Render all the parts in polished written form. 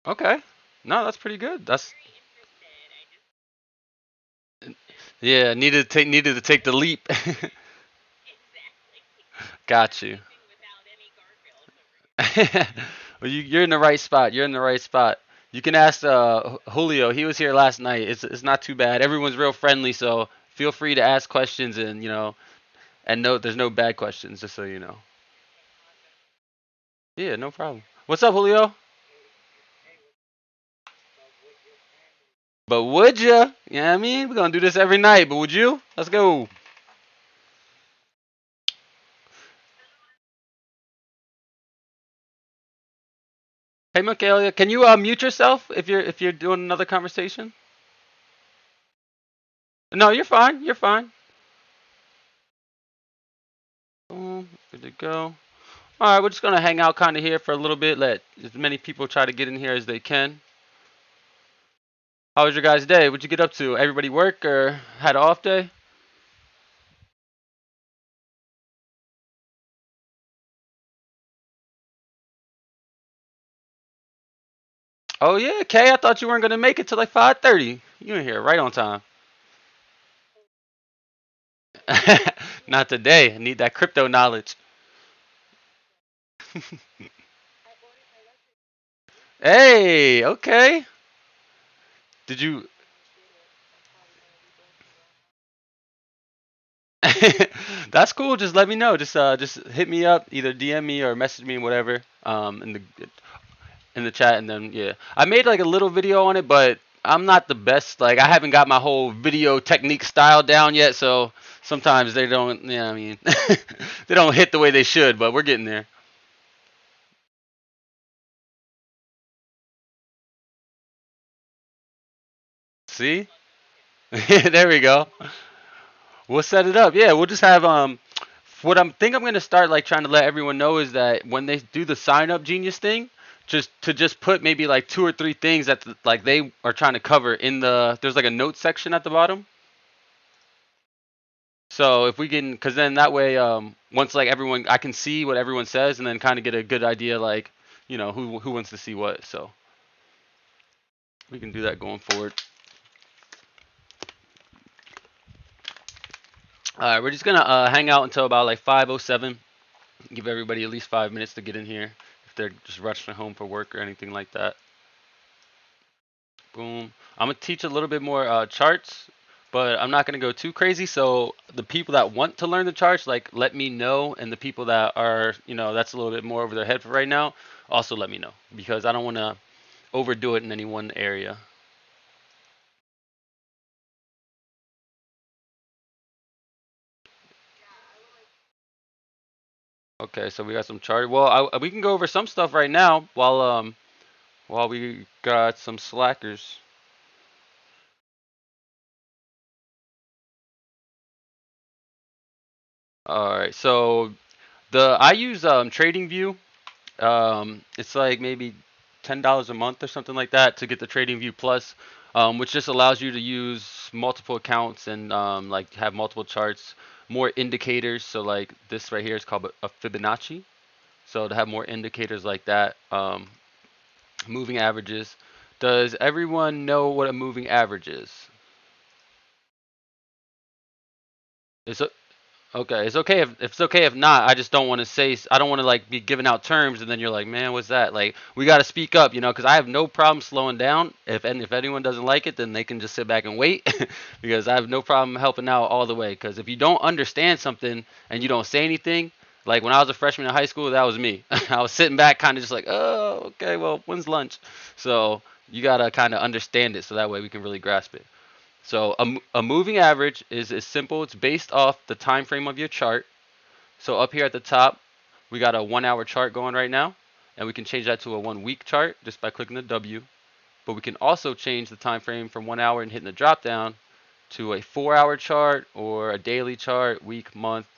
Okay. No, that's pretty good. That's yeah. Needed to take the leap. Got you. Well, you're in the right spot. You're in the right spot. You can ask Julio. He was here last night. It's not too bad. Everyone's real friendly, so feel free to ask questions and and no, there's no bad questions, just so you know. Yeah, no problem. What's up, Julio? But would ya? You know what I mean? We're gonna do this every night, but would you? Let's go. Hey, Michaelia, can you mute yourself if you're doing another conversation? No, you're fine. You're fine. Boom. Good to go. All right, we're just gonna hang out kind of here for a little bit. Let as many people try to get in here as they can. How was your guys' day? What'd you get up to? Everybody work or had an off day? Oh yeah, Kay. I thought you weren't gonna make it till like 5:30. You in here right on time. Not today. I need that crypto knowledge. Hey, okay. Did you? That's cool. Just let me know. Just hit me up, either DM me or message me, whatever. In the chat, and then yeah, I made like a little video on it, but I'm not the best. Like I haven't got my whole video technique style down yet, so sometimes they don't. Yeah, I mean, they don't hit the way they should, but we're getting there. See? There we go. We'll set it up. Yeah, we'll just have what I'm gonna start like trying to let everyone know is that when they do the sign up genius thing, just put maybe like two or three things that like they are trying to cover in there's like a notes section at the bottom. So if we can, because then that way, once like everyone, I can see what everyone says, and then kind of get a good idea, like who wants to see what. So we can do that going forward. All right, we're just gonna hang out until about like 5:07. Give everybody at least 5 minutes to get in here if they're just rushing home for work or anything like that. Boom. I'm gonna teach a little bit more charts, but I'm not gonna go too crazy. So the people that want to learn the charts, like let me know, and the people that are, that's a little bit more over their head for right now, also let me know because I don't want to overdo it in any one area. Okay, so we got some chart. Well, we can go over some stuff right now while we got some slackers. All right, so I use TradingView. It's like maybe $10 a month or something like that to get the TradingView Plus, which just allows you to use multiple accounts and like have multiple charts, more indicators. So like this right here is called a Fibonacci. So to have more indicators like that, moving averages. Does everyone know what a moving average is? It's okay. It's okay if it's okay if not. I just don't want to say. I don't want to like be giving out terms and then you're like, man, what's that? Like we got to speak up, because I have no problem slowing down. If anyone doesn't like it, then they can just sit back and wait, because I have no problem helping out all the way. Because if you don't understand something and you don't say anything, like when I was a freshman in high school, that was me. I was sitting back, kind of just like, oh, okay, well, when's lunch? So you gotta kind of understand it so that way we can really grasp it. So a moving average is simple. It's based off the time frame of your chart. So up here at the top, we got a 1 hour chart going right now, and we can change that to a 1 week chart just by clicking the W. But we can also change the time frame from 1 hour and hitting the drop down to a 4 hour chart or a daily chart, week, month,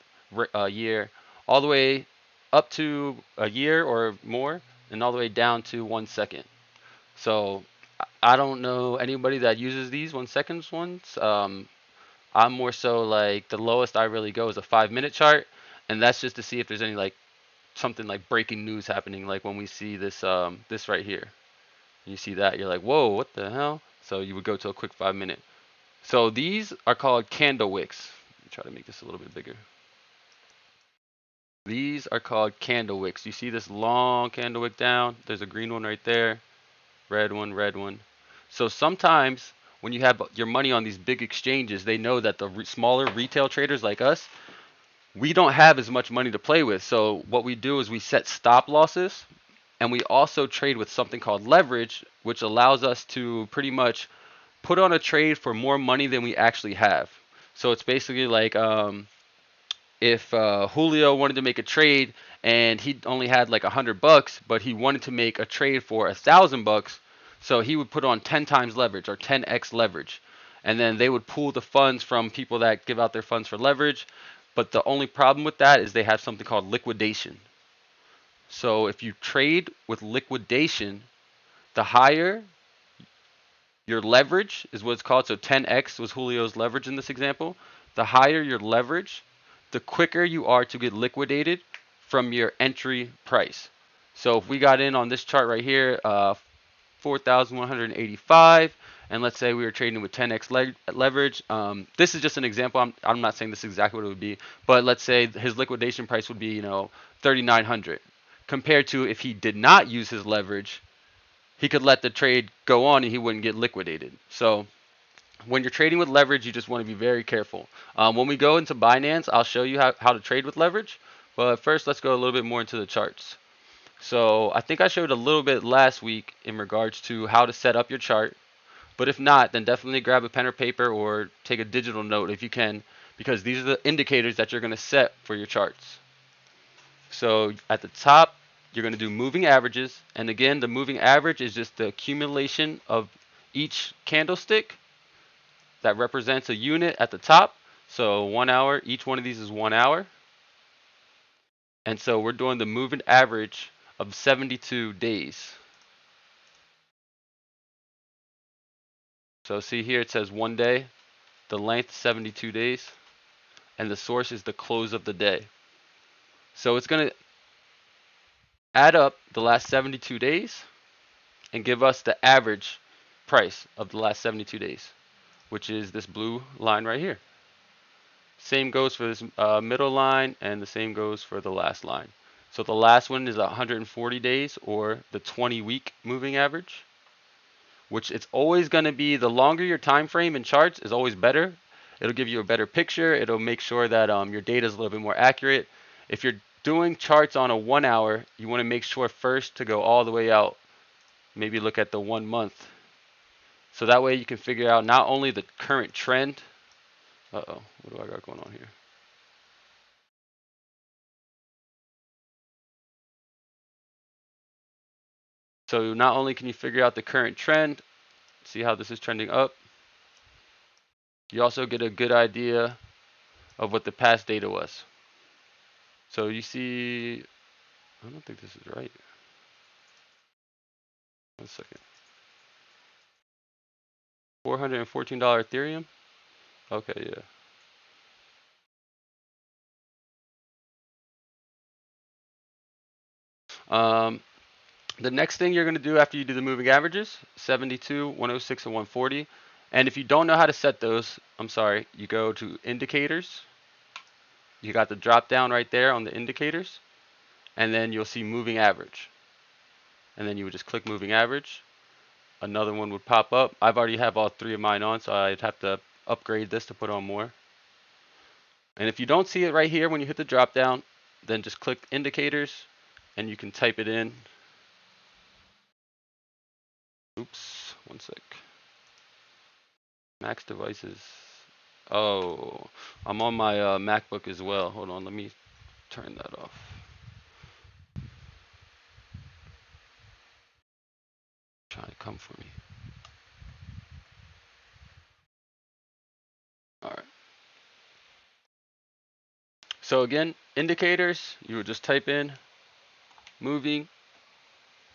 year, all the way up to a year or more, and all the way down to 1 second. So I don't know anybody that uses these 1 second ones. I'm more so like the lowest I really go is a 5 minute chart, and that's just to see if there's any like something like breaking news happening, like when we see this right here. You see that, you're like, whoa, what the hell? So you would go to a quick 5 minute. So these are called candle wicks. Let me try to make this a little bit bigger. These are called candle wicks. You see this long candle wick down? There's a green one right there, red one, red one. So sometimes when you have your money on these big exchanges, they know that the smaller retail traders like us, we don't have as much money to play with. So what we do is we set stop losses, and we also trade with something called leverage, which allows us to pretty much put on a trade for more money than we actually have. So it's basically like if Julio wanted to make a trade and he only had like $100, but he wanted to make a trade for $1,000, so he would put on 10 times leverage or 10x leverage, and then they would pool the funds from people that give out their funds for leverage. But the only problem with that is they have something called liquidation. So if you trade with liquidation, the higher your leverage is what it's called. So 10x was Julio's leverage in this example. The higher your leverage, the quicker you are to get liquidated from your entry price. So if we got in on this chart right here, 4,185, and let's say we were trading with 10x leverage. This is just an example. I'm not saying this is exactly what it would be, but let's say his liquidation price would be 3,900, compared to if he did not use his leverage, he could let the trade go on and he wouldn't get liquidated. So when you're trading with leverage, you just want to be very careful. When we go into Binance, I'll show you how to trade with leverage. But first, let's go a little bit more into the charts. So I think I showed a little bit last week in regards to how to set up your chart. But if not, then definitely grab a pen or paper or take a digital note if you can, because these are the indicators that you're going to set for your charts. So at the top, you're going to do moving averages. And again, the moving average is just the accumulation of each candlestick that represents a unit at the top. So 1 hour, each one of these is 1 hour. And so we're doing the moving average of 72 days. So see here, it says 1 day, the length 72 days, and the source is the close of the day. So it's going to add up the last 72 days and give us the average price of the last 72 days, which is this blue line right here. Same goes for this middle line, and the same goes for the last line. So the last one is 140 days, or the 20-week moving average, which it's always going to be, the longer your time frame in charts is always better. It'll give you a better picture. It'll make sure that your data is a little bit more accurate. If you're doing charts on a 1 hour, you want to make sure first to go all the way out. Maybe look at the 1 month. So that way you can figure out not only the current trend. Uh-oh, what do I got going on here? So not only can you figure out the current trend, see how this is trending up, you also get a good idea of what the past data was. So you see, I don't think this is right. 1 second. $414 Ethereum? Okay, yeah. The next thing you're going to do after you do the moving averages, 72, 106, and 140. And if you don't know how to set those, I'm sorry, you go to indicators. You got the drop down right there on the indicators. And then you'll see moving average. And then you would just click moving average. Another one would pop up. I've already have all 3 of mine on, so I'd have to upgrade this to put on more. And if you don't see it right here when you hit the drop down, then just click indicators and you can type it in. Oops, 1 sec. Max devices. Oh, I'm on my MacBook as well. Hold on, let me turn that off. Trying to come for me. All right. So again, indicators, you would just type in moving,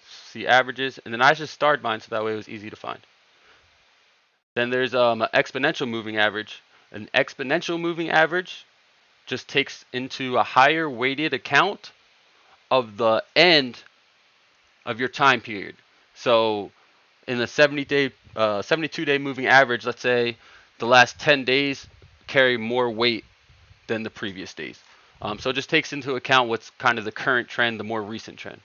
see averages, and then I just started mine so that way it was easy to find. Then there's an exponential moving average. An exponential moving average just takes into a higher weighted account of the end of your time period. So in the 72-day moving average, let's say the last 10 days carry more weight than the previous days. So it just takes into account what's kind of the current trend, the more recent trend.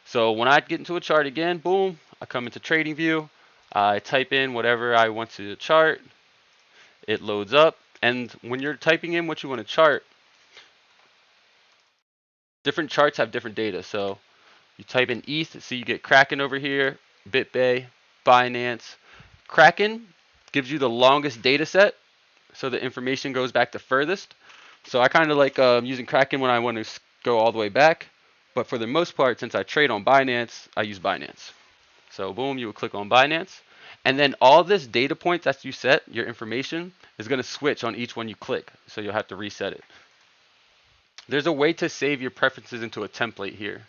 So when I get into a chart again, boom, I come into trading view, I type in whatever I want to chart, it loads up, and when you're typing in what you want to chart, different charts have different data. So you type in ETH, see you get Kraken over here, BitBay, Binance. Kraken gives you the longest data set, so the information goes back the furthest. So I kind of like using Kraken when I want to go all the way back. But for the most part, since I trade on Binance, I use Binance. So boom, you would click on Binance. And then all this data points that you set, your information, is going to switch on each one you click. So you'll have to reset it. There's a way to save your preferences into a template here.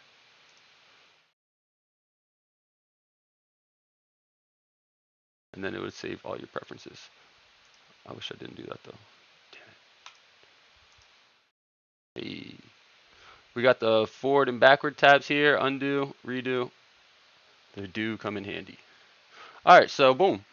And then it would save all your preferences. I wish I didn't do that though. Damn it. Hey. We got the forward and backward tabs here, undo, redo. They do come in handy. All right, so boom.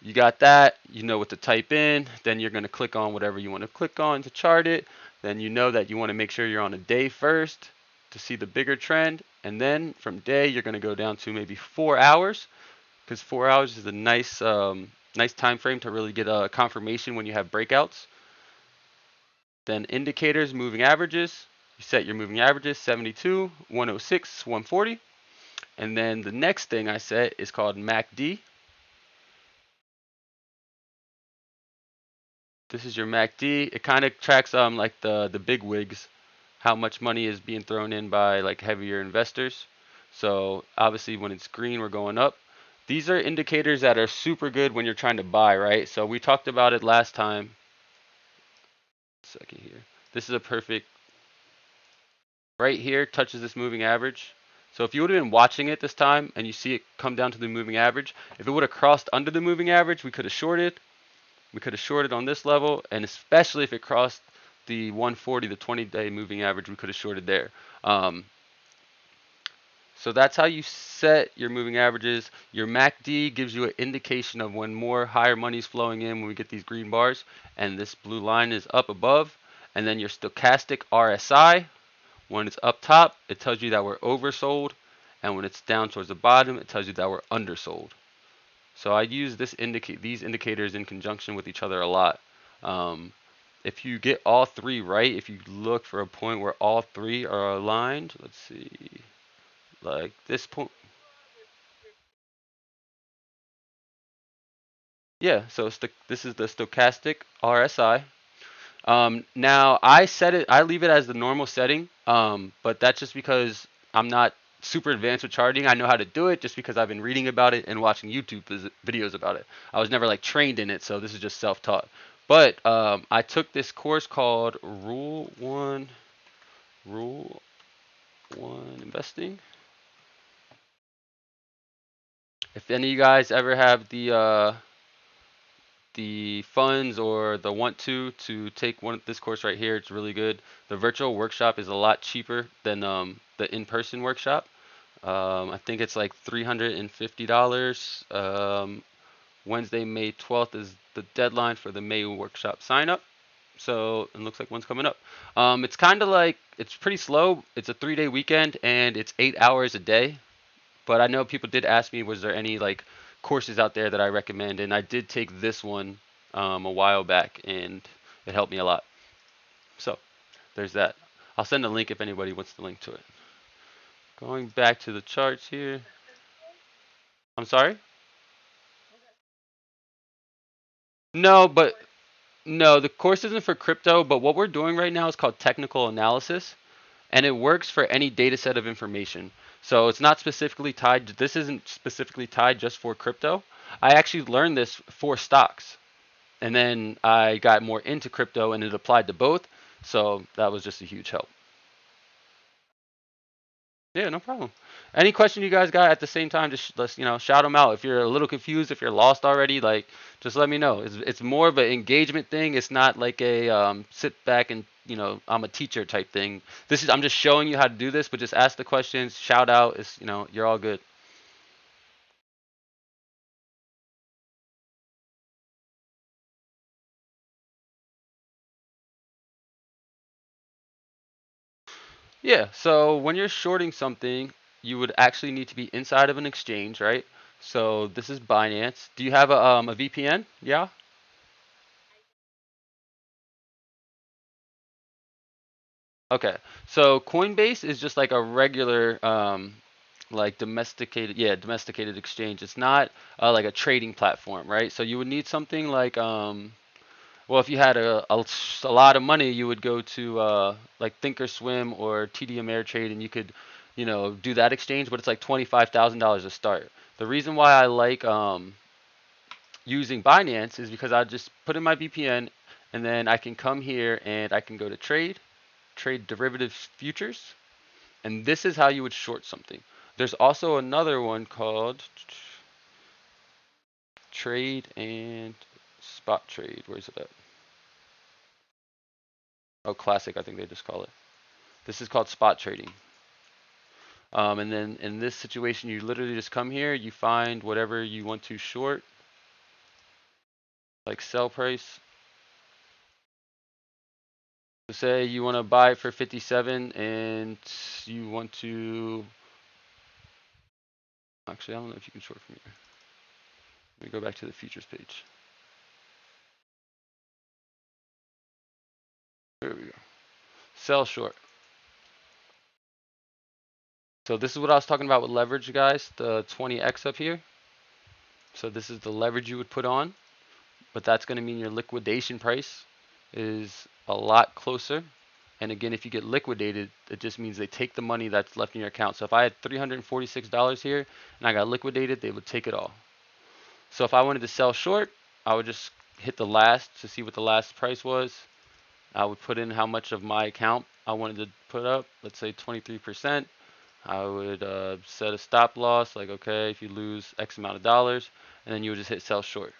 You got that. You know what to type in. Then you're going to click on whatever you want to click on to chart it. Then you know that you want to make sure you're on a day first to see the bigger trend. And then from day, you're going to go down to maybe 4 hours, because 4 hours is a nice nice time frame to really get a confirmation when you have breakouts. Then indicators, moving averages. You set your moving averages, 72, 106, 140. And then the next thing I set is called MACD. This is your MACD. It kind of tracks like the big wigs, how much money is being thrown in by like heavier investors. So obviously when it's green, we're going up. These are indicators that are super good when you're trying to buy, right? So we talked about it last time. Second here. This is a perfect, right here touches this moving average. So if you would have been watching it this time and you see it come down to the moving average, if it would have crossed under the moving average, we could have shorted. We could have shorted on this level, and especially if it crossed the 140, the 20-day moving average, we could have shorted there. So that's how you set your moving averages. Your MACD gives you an indication of when more higher money is flowing in when we get these green bars, and this blue line is up above. And then your stochastic RSI, when it's up top, it tells you that we're oversold, and when it's down towards the bottom, it tells you that we're undersold. So I use these indicators in conjunction with each other a lot. If you get all three right, if you look for a point where all three are aligned, let's see, like this point. Yeah, so this is the stochastic RSI. Now I leave it as the normal setting, but that's just because I'm not super advanced with charting. I know how to do it just because I've been reading about it and watching YouTube videos about it. I was never like trained in it, so this is just self-taught. But I took this course called Rule One Investing. If any of you guys ever have the funds or the want to take this course right here, it's really good. The virtual workshop is a lot cheaper than the in-person workshop. I think it's like $350. Wednesday, May 12th is the deadline for the May workshop sign up. So it looks like one's coming up. It's kind of like, it's pretty slow. It's a 3-day weekend and it's 8 hours a day. But I know people did ask me, was there any like courses out there that I recommend? And I did take this one a while back, and it helped me a lot. So there's that. I'll send a link if anybody wants the link to it. Going back to the charts here. I'm sorry? No, but no, the course isn't for crypto, but what we're doing right now is called technical analysis, and it works for any data set of information. So it's not specifically tied, this isn't specifically tied just for crypto. I actually learned this for stocks, and then I got more into crypto and it applied to both. So that was just a huge help. Yeah, no problem. Any question you guys got at the same time, just let's shout them out. If you're a little confused, if you're lost already, like just let me know. It's more of an engagement thing. It's not like a sit back and I'm a teacher type thing. I'm just showing you how to do this, but just ask the questions, shout out. You're all good. Yeah, so when you're shorting something, you would actually need to be inside of an exchange, right? So this is Binance. Do you have a VPN? Yeah? Okay. So Coinbase is just like a regular like domesticated exchange. It's not like a trading platform, right? So you would need something like well, if you had a lot of money, you would go to like Thinkorswim or TD Ameritrade, and you could, do that exchange. But it's like $25,000 to start. The reason why I like using Binance is because I just put in my VPN, and then I can come here and I can go to trade derivative futures, and this is how you would short something. There's also another one called trade and spot trade. Where's it at? Oh, classic, I think they just call it. This is called spot trading. And then in this situation, you literally just come here, you find whatever you want to short, like sell price. So say you want to buy it for 57 and you want to, actually, I don't know if you can short from here. Let me go back to the futures page. There we go. Sell short. So this is what I was talking about with leverage, guys, the 20x up here. So this is the leverage you would put on, but that's going to mean your liquidation price is a lot closer. And again, if you get liquidated, it just means they take the money that's left in your account. So if I had $346 here and I got liquidated, they would take it all. So if I wanted to sell short, I would just hit the last to see what the last price was. I would put in how much of my account I wanted to put up, let's say 23%. I would set a stop loss, like, okay, if you lose X amount of dollars, and then you would just hit sell short.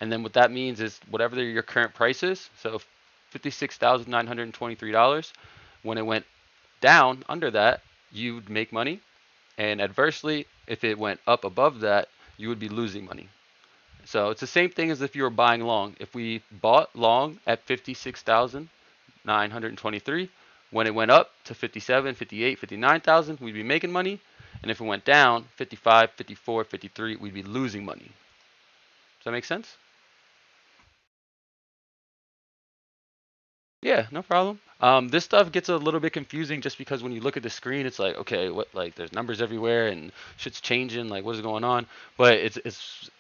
And then what that means is whatever your current price is, so $56,923, when it went down under that, you'd make money. And adversely, if it went up above that, you would be losing money. So it's the same thing as if you were buying long. If we bought long at 56,923, when it went up to 57, 58, 59,000, we'd be making money. And if it went down 55, 54, 53, we'd be losing money. Does that make sense? Yeah, no problem. This stuff gets a little bit confusing just because when you look at the screen, it's like, okay, what, like, there's numbers everywhere and shit's changing, like, what is going on? But it's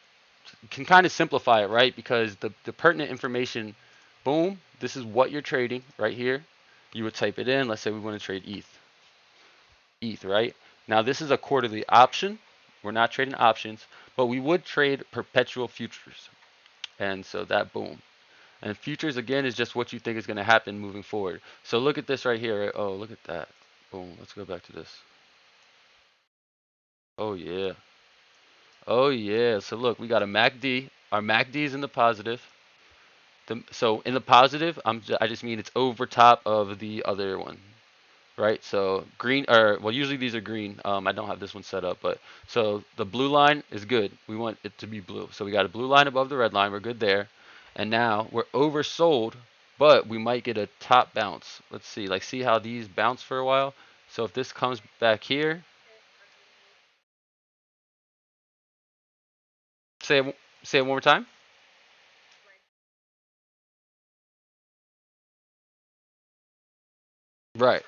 can kind of simplify it, right? Because the pertinent information, boom, this is what you're trading right here. You would type it in. Let's say we want to trade ETH, right? Now this is a quarterly option. We're not trading options, but we would trade perpetual futures. And so that, boom. And futures, again, is just what you think is going to happen moving forward. So look at this right here. Right? Oh, look at that. Boom. Let's go back to this. Oh, yeah. Oh, yeah. So look, we got a MACD. Our MACD is in the positive. So in the positive, I just mean it's over top of the other one, right? So green, or well, usually these are green. I don't have this one set up, but so the blue line is good. We want it to be blue. So we got a blue line above the red line. We're good there. And now we're oversold, but we might get a top bounce. Let's see, like see how these bounce for a while. So if this comes back here, say say it one more time. Right.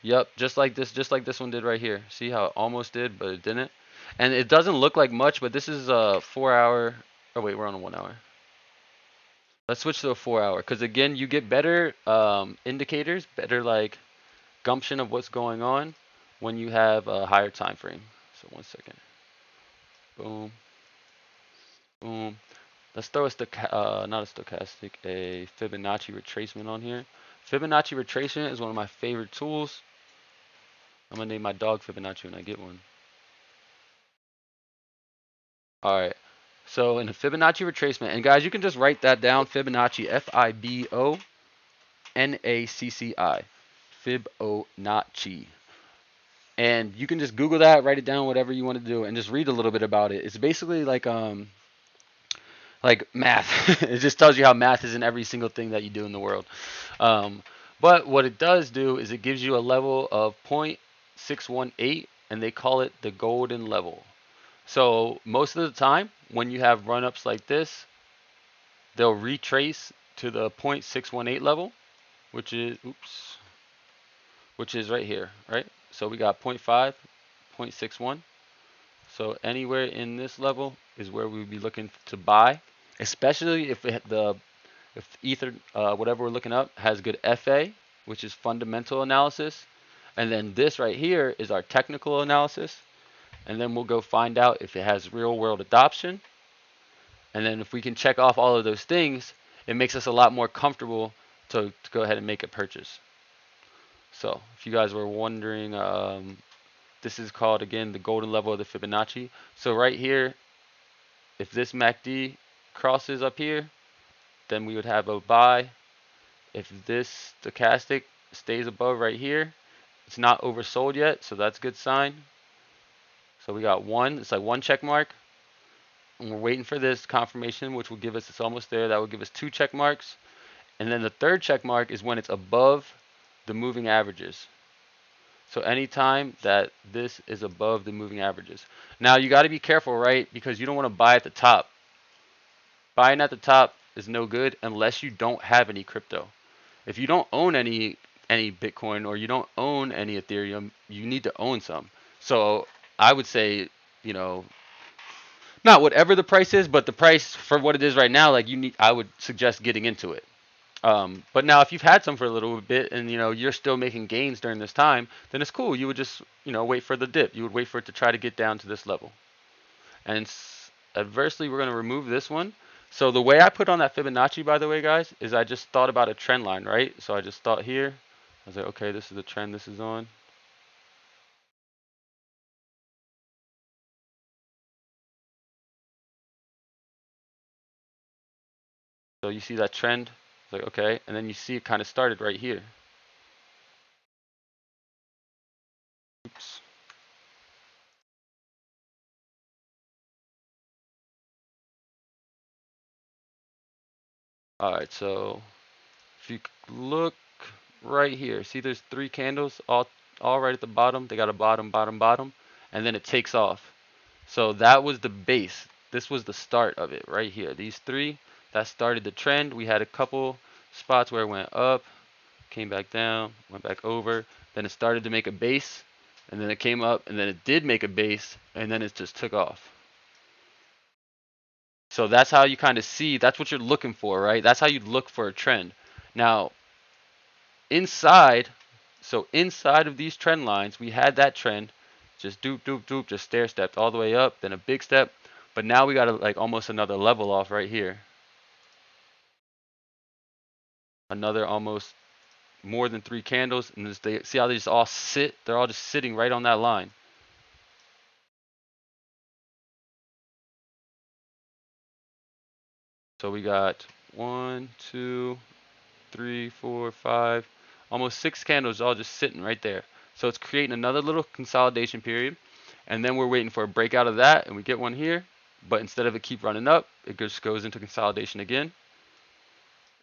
Yep, just like this one did right here. See how it almost did, but it didn't. And it doesn't look like much, but this is a 4 hour. Oh wait, we're on a 1 hour. Let's switch to a 4 hour, because again, you get better indicators, better like gumption of what's going on when you have a higher time frame. So 1 second. Boom, boom. Let's throw not a stochastic, a Fibonacci retracement on here. Fibonacci retracement is one of my favorite tools. I'm gonna name my dog Fibonacci when I get one. All right. So in a Fibonacci retracement, and guys, you can just write that down. Fibonacci, Fibonacci, Fibonacci. And you can just Google that, write it down, whatever you want to do, and just read a little bit about it. It's basically like math. It just tells you how math is in every single thing that you do in the world. But what it does do is it gives you a level of 0.618, and they call it the golden level. So most of the time when you have run-ups like this, they'll retrace to the 0.618 level, which is which is right here, right? So we got 0.5, 0.61. So anywhere in this level is where we would be looking to buy, especially if if Ether, whatever we're looking up, has good FA, which is fundamental analysis. And then this right here is our technical analysis. And then we'll go find out if it has real world adoption. And then if we can check off all of those things, it makes us a lot more comfortable to go ahead and make a purchase. So if you guys were wondering, this is called, again, the golden level of the Fibonacci. So right here, if this MACD crosses up here, then we would have a buy. If this stochastic stays above right here, it's not oversold yet, so that's a good sign. So we got one, it's like one check mark, and we're waiting for this confirmation, which will give us, it's almost there, that will give us two check marks. And then the third check mark is when it's above the moving averages. So anytime that this is above the moving averages. Now you got to be careful, right? Because you don't want to buy at the top. Buying at the top is no good unless you don't have any crypto. If you don't own any Bitcoin or you don't own any Ethereum, you need to own some. So I would say, you know, not whatever the price is, but the price for what it is right now, like I would suggest getting into it. But now if you've had some for a little bit and you're still making gains during this time, then it's cool. You would just wait for the dip. You would wait for it to try to get down to this level. And adversely, we're going to remove this one. So the way I put on that Fibonacci, by the way, guys, is I just thought about a trend line, right? So I just thought here, I was like, okay, this is the trend this is on. So you see that trend, it's like, okay, and then you see it kind of started right here. Oops. All right, so if you look right here, see there's three candles all right at the bottom. They got a bottom, bottom, bottom, and then it takes off. So that was the base. This was the start of it right here. These three, that started the trend. We had a couple spots where it went up, came back down, went back over. Then it started to make a base, and then it came up, and then it did make a base, and then it just took off. So that's how you kind of see, that's what you're looking for, right? That's how you look for a trend. Now, inside, so inside of these trend lines, we had that trend, just doop, doop, doop, just stair stepped all the way up, then a big step. But now we got like almost another level off right here. Another almost more than three candles, and they see how they just all sit? They're all just sitting right on that line. So we got 1, 2, 3, 4, 5, almost 6 candles all just sitting right there. So it's creating another little consolidation period, and then we're waiting for a breakout of that, and we get one here. But instead of it keep running up, it just goes into consolidation again.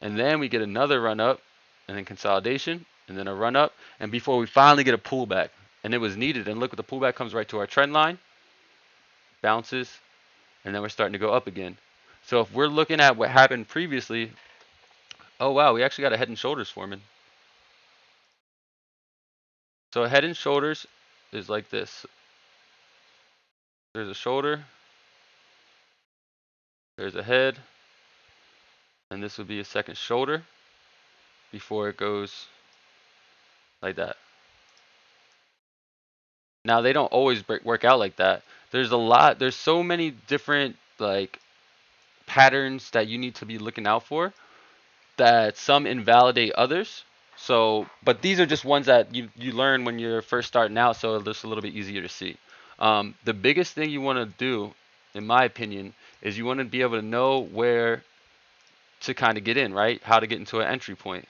And then we get another run up, and then consolidation, and then a run up, and before we finally get a pullback. And it was needed. And look, the pullback comes right to our trend line, bounces, and then we're starting to go up again. So if we're looking at what happened previously, oh wow, we actually got a head and shoulders forming. So a head and shoulders is like this. There's a shoulder, there's a head, and this would be a second shoulder before it goes like that. Now they don't always work out like that. There's so many different like patterns that you need to be looking out for, that some invalidate others. So, but these are just ones that you learn when you're first starting out, so it's just a little bit easier to see. The biggest thing you want to do, in my opinion, is you want to be able to know where to kind of get in, right? How to get into an entry point.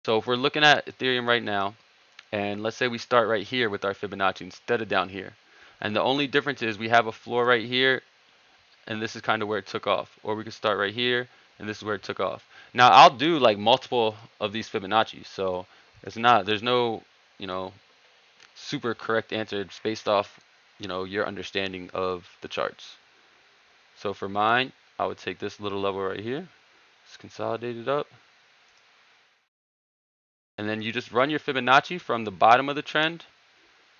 So if we're looking at Ethereum right now, and let's say we start right here with our Fibonacci instead of down here, and the only difference is we have a floor right here, and this is kind of where it took off. Or we could start right here, and this is where it took off. Now I'll do like multiple of these Fibonacci, so there's no, you know, super correct answer. It's based off, you know, your understanding of the charts. So for mine, I would take this little level right here, just consolidate it up, and then you just run your Fibonacci from the bottom of the trend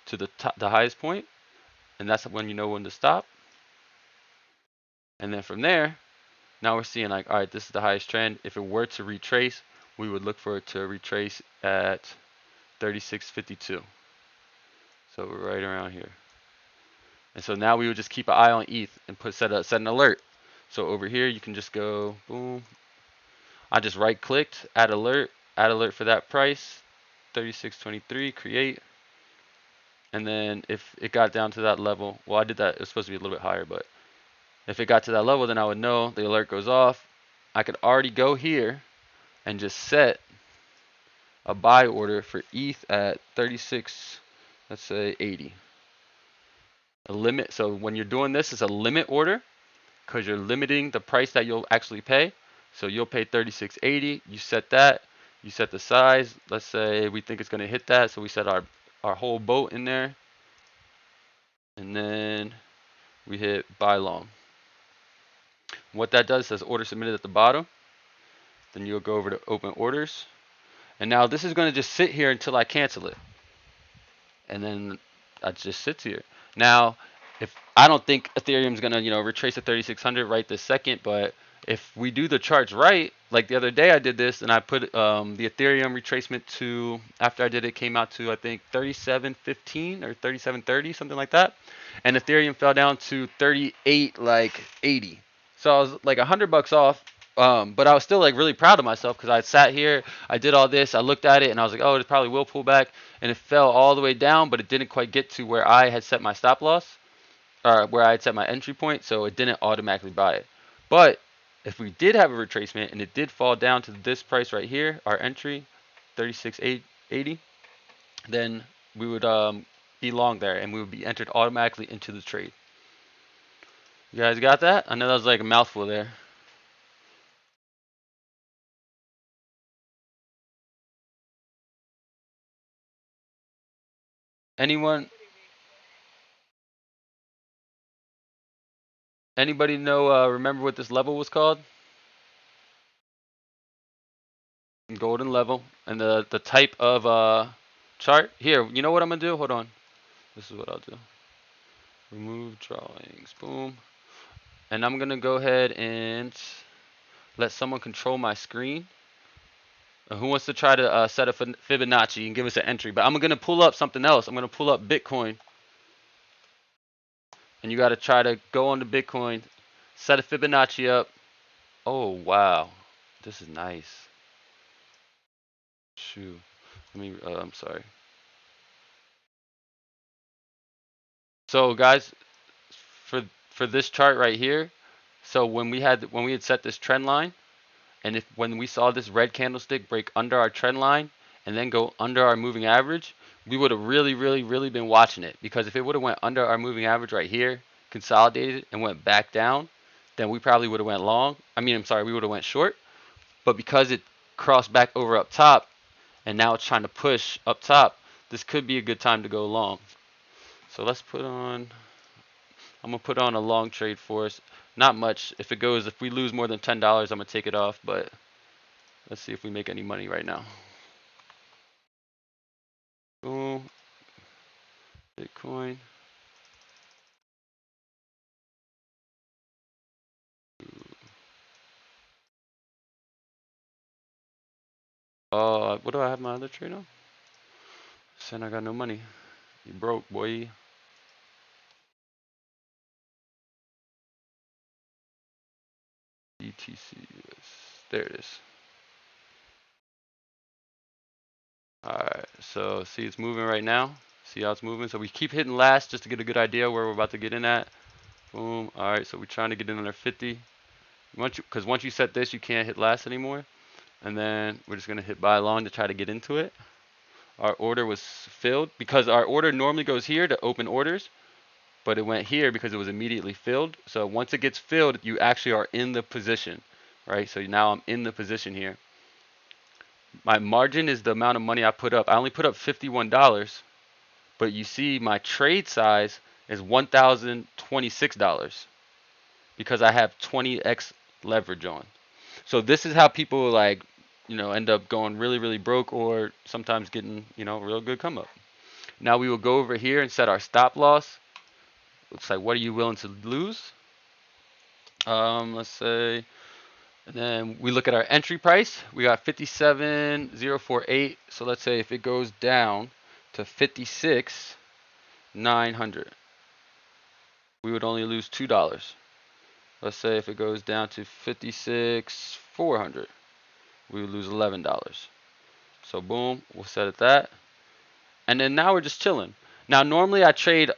to the top, the highest point, and that's when you know when to stop. And then from there, now we're seeing like, all right, this is the highest trend. If it were to retrace, we would look for it to retrace at 36.52. So we're right around here. And so now we would just keep an eye on ETH and set an alert. So over here, you can just go boom. I just right clicked, add alert for that price, 36.23, create. And then if it got down to that level, well, I did that, it was supposed to be a little bit higher, but if it got to that level, then I would know the alert goes off. I could already go here and just set a buy order for ETH at 36, let's say 80. A limit. So when you're doing this, it's a limit order because you're limiting the price that you'll actually pay. So you'll pay 36.80. You set that. You set the size. Let's say we think it's going to hit that, so we set our whole boat in there, and then we hit buy long. What that does says order submitted at the bottom. Then you'll go over to open orders, and now this is going to just sit here until I cancel it, and then it just sits here. Now, if I don't think Ethereum's going to, you know, retrace to 3600 right this second, but if we do the charts right, like the other day I did this and I put the Ethereum retracement to, after I did it, came out to I think 37.15 or 37.30, something like that, and Ethereum fell down to 38 like 80. So I was like $100 off, but I was still like really proud of myself because I sat here, I did all this, I looked at it, and I was like, oh, it probably will pull back, and it fell all the way down, but it didn't quite get to where I had set my stop loss, or where I had set my entry point, so it didn't automatically buy it. But if we did have a retracement and it did fall down to this price right here, our entry, 36.80, then we would be long there, and we would be entered automatically into the trade. You guys got that? I know that was like a mouthful there. Anyone? Anybody know? Remember what this level was called? Golden level, and the type of chart. Here, you know what I'm gonna do? Hold on. This is what I'll do. Remove drawings. Boom. And I'm gonna go ahead and let someone control my screen. Who wants to try to set a Fibonacci and give us an entry? But I'm gonna pull up something else. I'm gonna pull up Bitcoin, and you gotta try to go on to Bitcoin, set a Fibonacci up. Oh wow, this is nice. Shoot. Let me. I'm sorry. So guys, for this chart right here, so when we had set this trend line, and when we saw this red candlestick break under our trend line and then go under our moving average, we would have really been watching it, because if it would have went under our moving average right here, consolidated and went back down, then we probably would have went long. I'm sorry, we would have went short. But because it crossed back over up top and now it's trying to push up top, this could be a good time to go long. So let's put on, I'm gonna put on a long trade for us. Not much. If we lose more than $10, I'm gonna take it off, but let's see if we make any money right now. Boom. Bitcoin. What do I have my other trade on? Saying I got no money. You broke, boy. ETC. There it is. Alright, so see it's moving right now. See how it's moving? So we keep hitting last just to get a good idea where we're about to get in at. Boom. Alright, so we're trying to get in under 50. Because once you set this, you can't hit last anymore. And then we're just going to hit buy long to try to get into it. Our order was filled because our order normally goes here to open orders, but it went here because it was immediately filled. So once it gets filled, you actually are in the position. right? So now I'm in the position here. My margin is the amount of money I put up. I only put up $51, but you see my trade size is $1,026 because I have 20x leverage on. So this is how people like, end up going really, really broke or sometimes getting, real good come up. Now we will go over here and set our stop loss. Looks like what are you willing to lose? Let's say, and then we look at our entry price. We got 57,048. So let's say if it goes down to 56,900, we would only lose $2. Let's say if it goes down to 56,400, we would lose $11. So boom, we'll set it that. And then now we're just chilling. Now normally I trade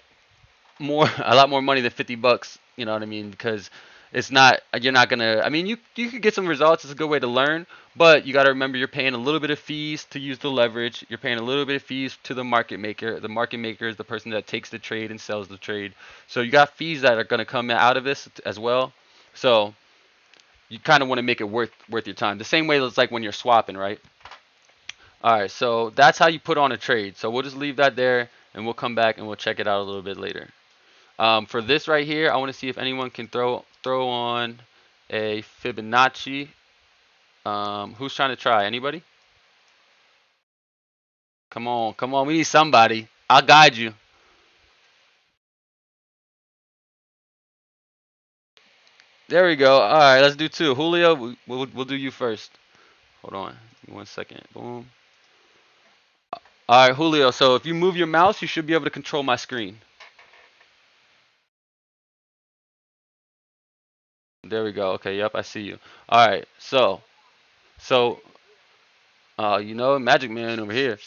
a lot more money than 50 bucks, you know what I mean? Because you're not gonna, I mean, you could get some results. It's a good way to learn, but you got to remember you're paying a little bit of fees to use the leverage. You're paying a little bit of fees to the market maker. The market maker is the person that takes the trade and sells the trade. So you got fees that are gonna come out of this as well. So you kind of want to make it worth your time. The same way it's like when you're swapping, right? All right, so that's how you put on a trade. So we'll just leave that there, and we'll come back and we'll check it out a little bit later. For this right here, I want to see if anyone can throw on a Fibonacci. Who's trying to try? Anybody? Come on. We need somebody. I'll guide you. There we go. All right, let's do two. Julio, we'll do you first. Hold on, 1 second. Boom. All right, Julio. So if you move your mouse, you should be able to control my screen. There we go. Okay. Yep, I see you. All right. So Magic Man over here.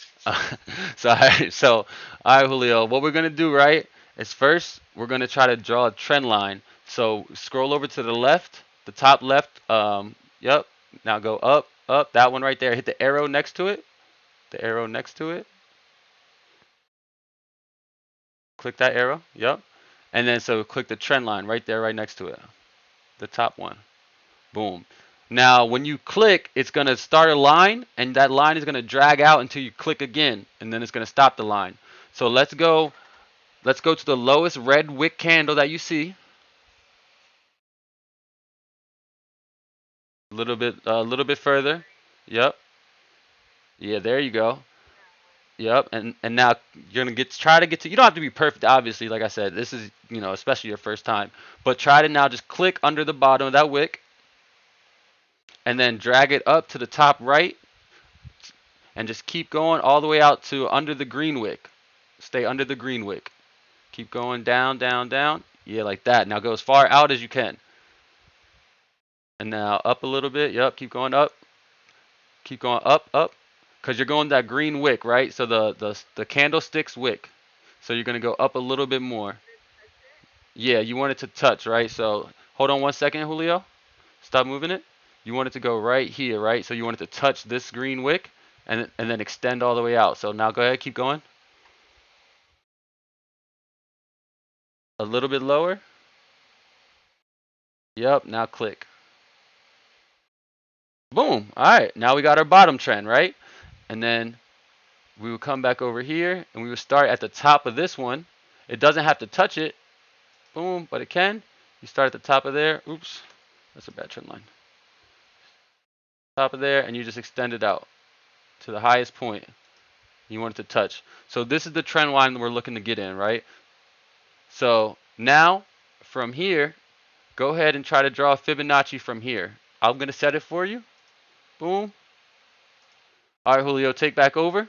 So, all right, Julio. What we're gonna do, right, is first we're gonna try to draw a trend line. So scroll over to the left, the top left. Yep. Now go up, up. That one right there. Hit the arrow next to it. The arrow next to it. Click that arrow. Yep. And then so click the trend line right there, right next to it. The top one. Boom. Now, when you click, it's going to start a line, and that line is going to drag out until you click again, and then it's going to stop the line. So let's go to the lowest red wick candle that you see. A little bit further. Yep. Yeah, there you go. Yep. And now you're going to try to get to, you don't have to be perfect, obviously. Like I said, this is, especially your first time, but try to now just click under the bottom of that wick and then drag it up to the top right and just keep going all the way out to under the green wick. Stay under the green wick. Keep going down, down, down. Yeah, like that. Now go as far out as you can. And now up a little bit. Yep, keep going up. Keep going up, up. Because you're going that green wick, right? So the candlestick's wick. So you're going to go up a little bit more. Yeah, you want it to touch, right? So hold on 1 second, Julio. Stop moving it. You want it to go right here, right? So you want it to touch this green wick and then extend all the way out. So now go ahead, keep going. A little bit lower. Yep, now click. Boom. All right, now we got our bottom trend, right? And then we will come back over here and we will start at the top of this one. It doesn't have to touch it. Boom, but it can. You start at the top of there. Oops, that's a bad trend line. Top of there, and you just extend it out to the highest point you want it to touch. So this is the trend line we're looking to get in, right? So now from here, go ahead and try to draw a Fibonacci from here. I'm going to set it for you. Boom. All right, Julio, take back over.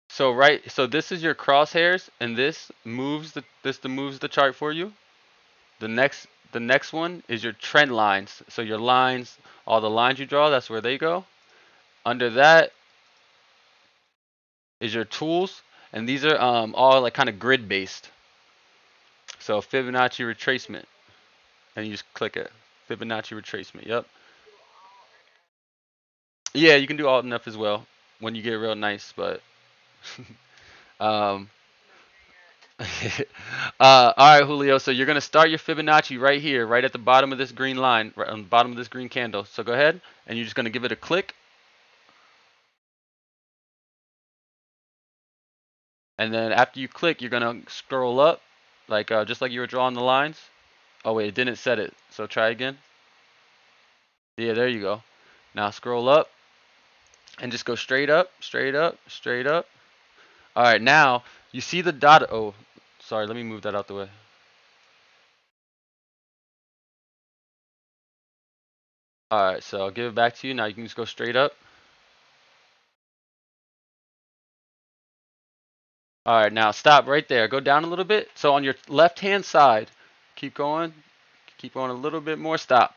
So this is your crosshairs, and this moves the chart for you. The next one is your trend lines. So your lines, all the lines you draw, that's where they go. Under that is your tools, and these are all like kind of grid based. So Fibonacci retracement, and you just click it. Fibonacci retracement. Yep. Yeah, you can do alt and F as well when you get real nice, but Um, all right, Julio. So you're gonna start your Fibonacci right here, right at the bottom of this green line, right on the bottom of this green candle. So go ahead, and you're just gonna give it a click, and then after you click, you're gonna scroll up, like just like you were drawing the lines. Oh wait, it didn't set it. So try again. Yeah, there you go. Now scroll up and just go straight up, straight up, straight up. All right, now you see the dot. Oh, sorry. Let me move that out the way. All right, so I'll give it back to you. Now you can just go straight up. All right, now stop right there. Go down a little bit. So on your left-hand side, keep going. Keep going a little bit more. Stop.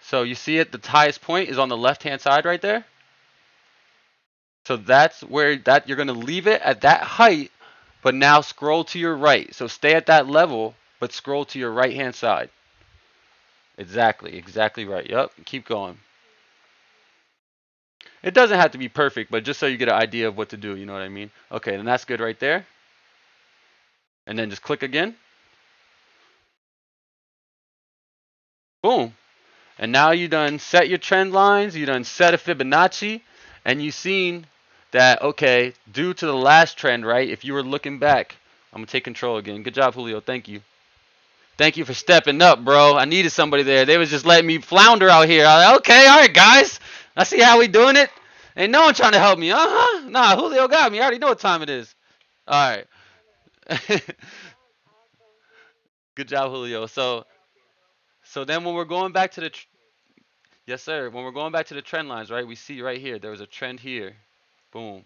So you see it, the highest point is on the left-hand side right there. So that's where that you're going to leave it at that height, but now scroll to your right. So stay at that level, but scroll to your right-hand side. Exactly, exactly right. Yep, keep going. It doesn't have to be perfect, but just so you get an idea of what to do, you know what I mean? Okay, then that's good right there. And then just click again. Boom. And now you done set your trend lines, you done set a Fibonacci, and you seen that, okay, due to the last trend, right, if you were looking back, I'm going to take control again. Good job, Julio. Thank you. Thank you for stepping up, bro. I needed somebody there. They was just letting me flounder out here. I was like, okay, all right, guys. I see how we doing it. Ain't no one trying to help me. Uh-huh. Nah, Julio got me. I already know what time it is. All right. Good job, Julio. So then when we're going back to the yes, sir. When we're going back to the trend lines, right? We see right here there was a trend here. Boom.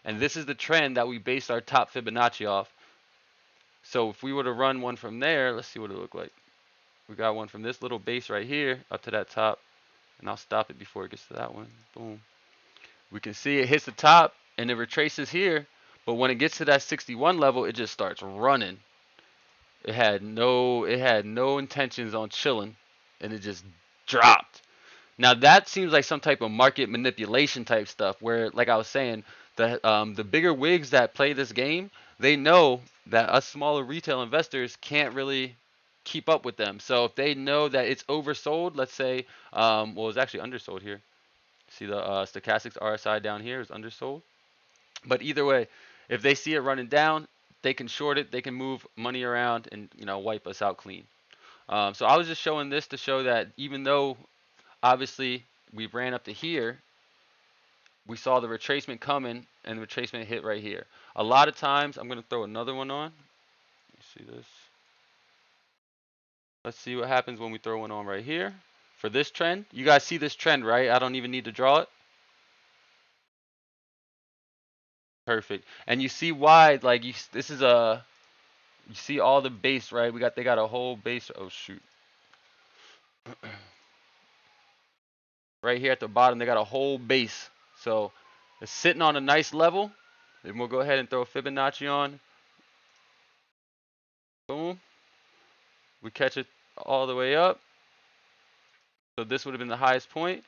And this is the trend that we based our top Fibonacci off. So if we were to run one from there, let's see what it looked like. We got one from this little base right here up to that top. And I'll stop it before it gets to that one. Boom. We can see it hits the top and it retraces here. But when it gets to that 61 level, it just starts running. It had no intentions on chilling, and it just dropped. Now that seems like some type of market manipulation type stuff, where, like I was saying, the bigger wigs that play this game, they know that us smaller retail investors can't really keep up with them. So if they know that it's oversold, let's say, well, it's actually undersold here. See the stochastics RSI down here is undersold. But either way, if they see it running down, they can short it. They can move money around and wipe us out clean. So I was just showing this to show that even though obviously we ran up to here, we saw the retracement coming and the retracement hit right here. A lot of times, I'm going to throw another one on. Let me see this. Let's see what happens when we throw one on right here. For this trend, you guys see this trend, right? I don't even need to draw it. Perfect. And you see why, like, this is a, you see all the base, right? They got a whole base. Oh, shoot. Right here at the bottom, they got a whole base. So it's sitting on a nice level. Then we'll go ahead and throw Fibonacci on. Boom. We catch it all the way up. So this would have been the highest point.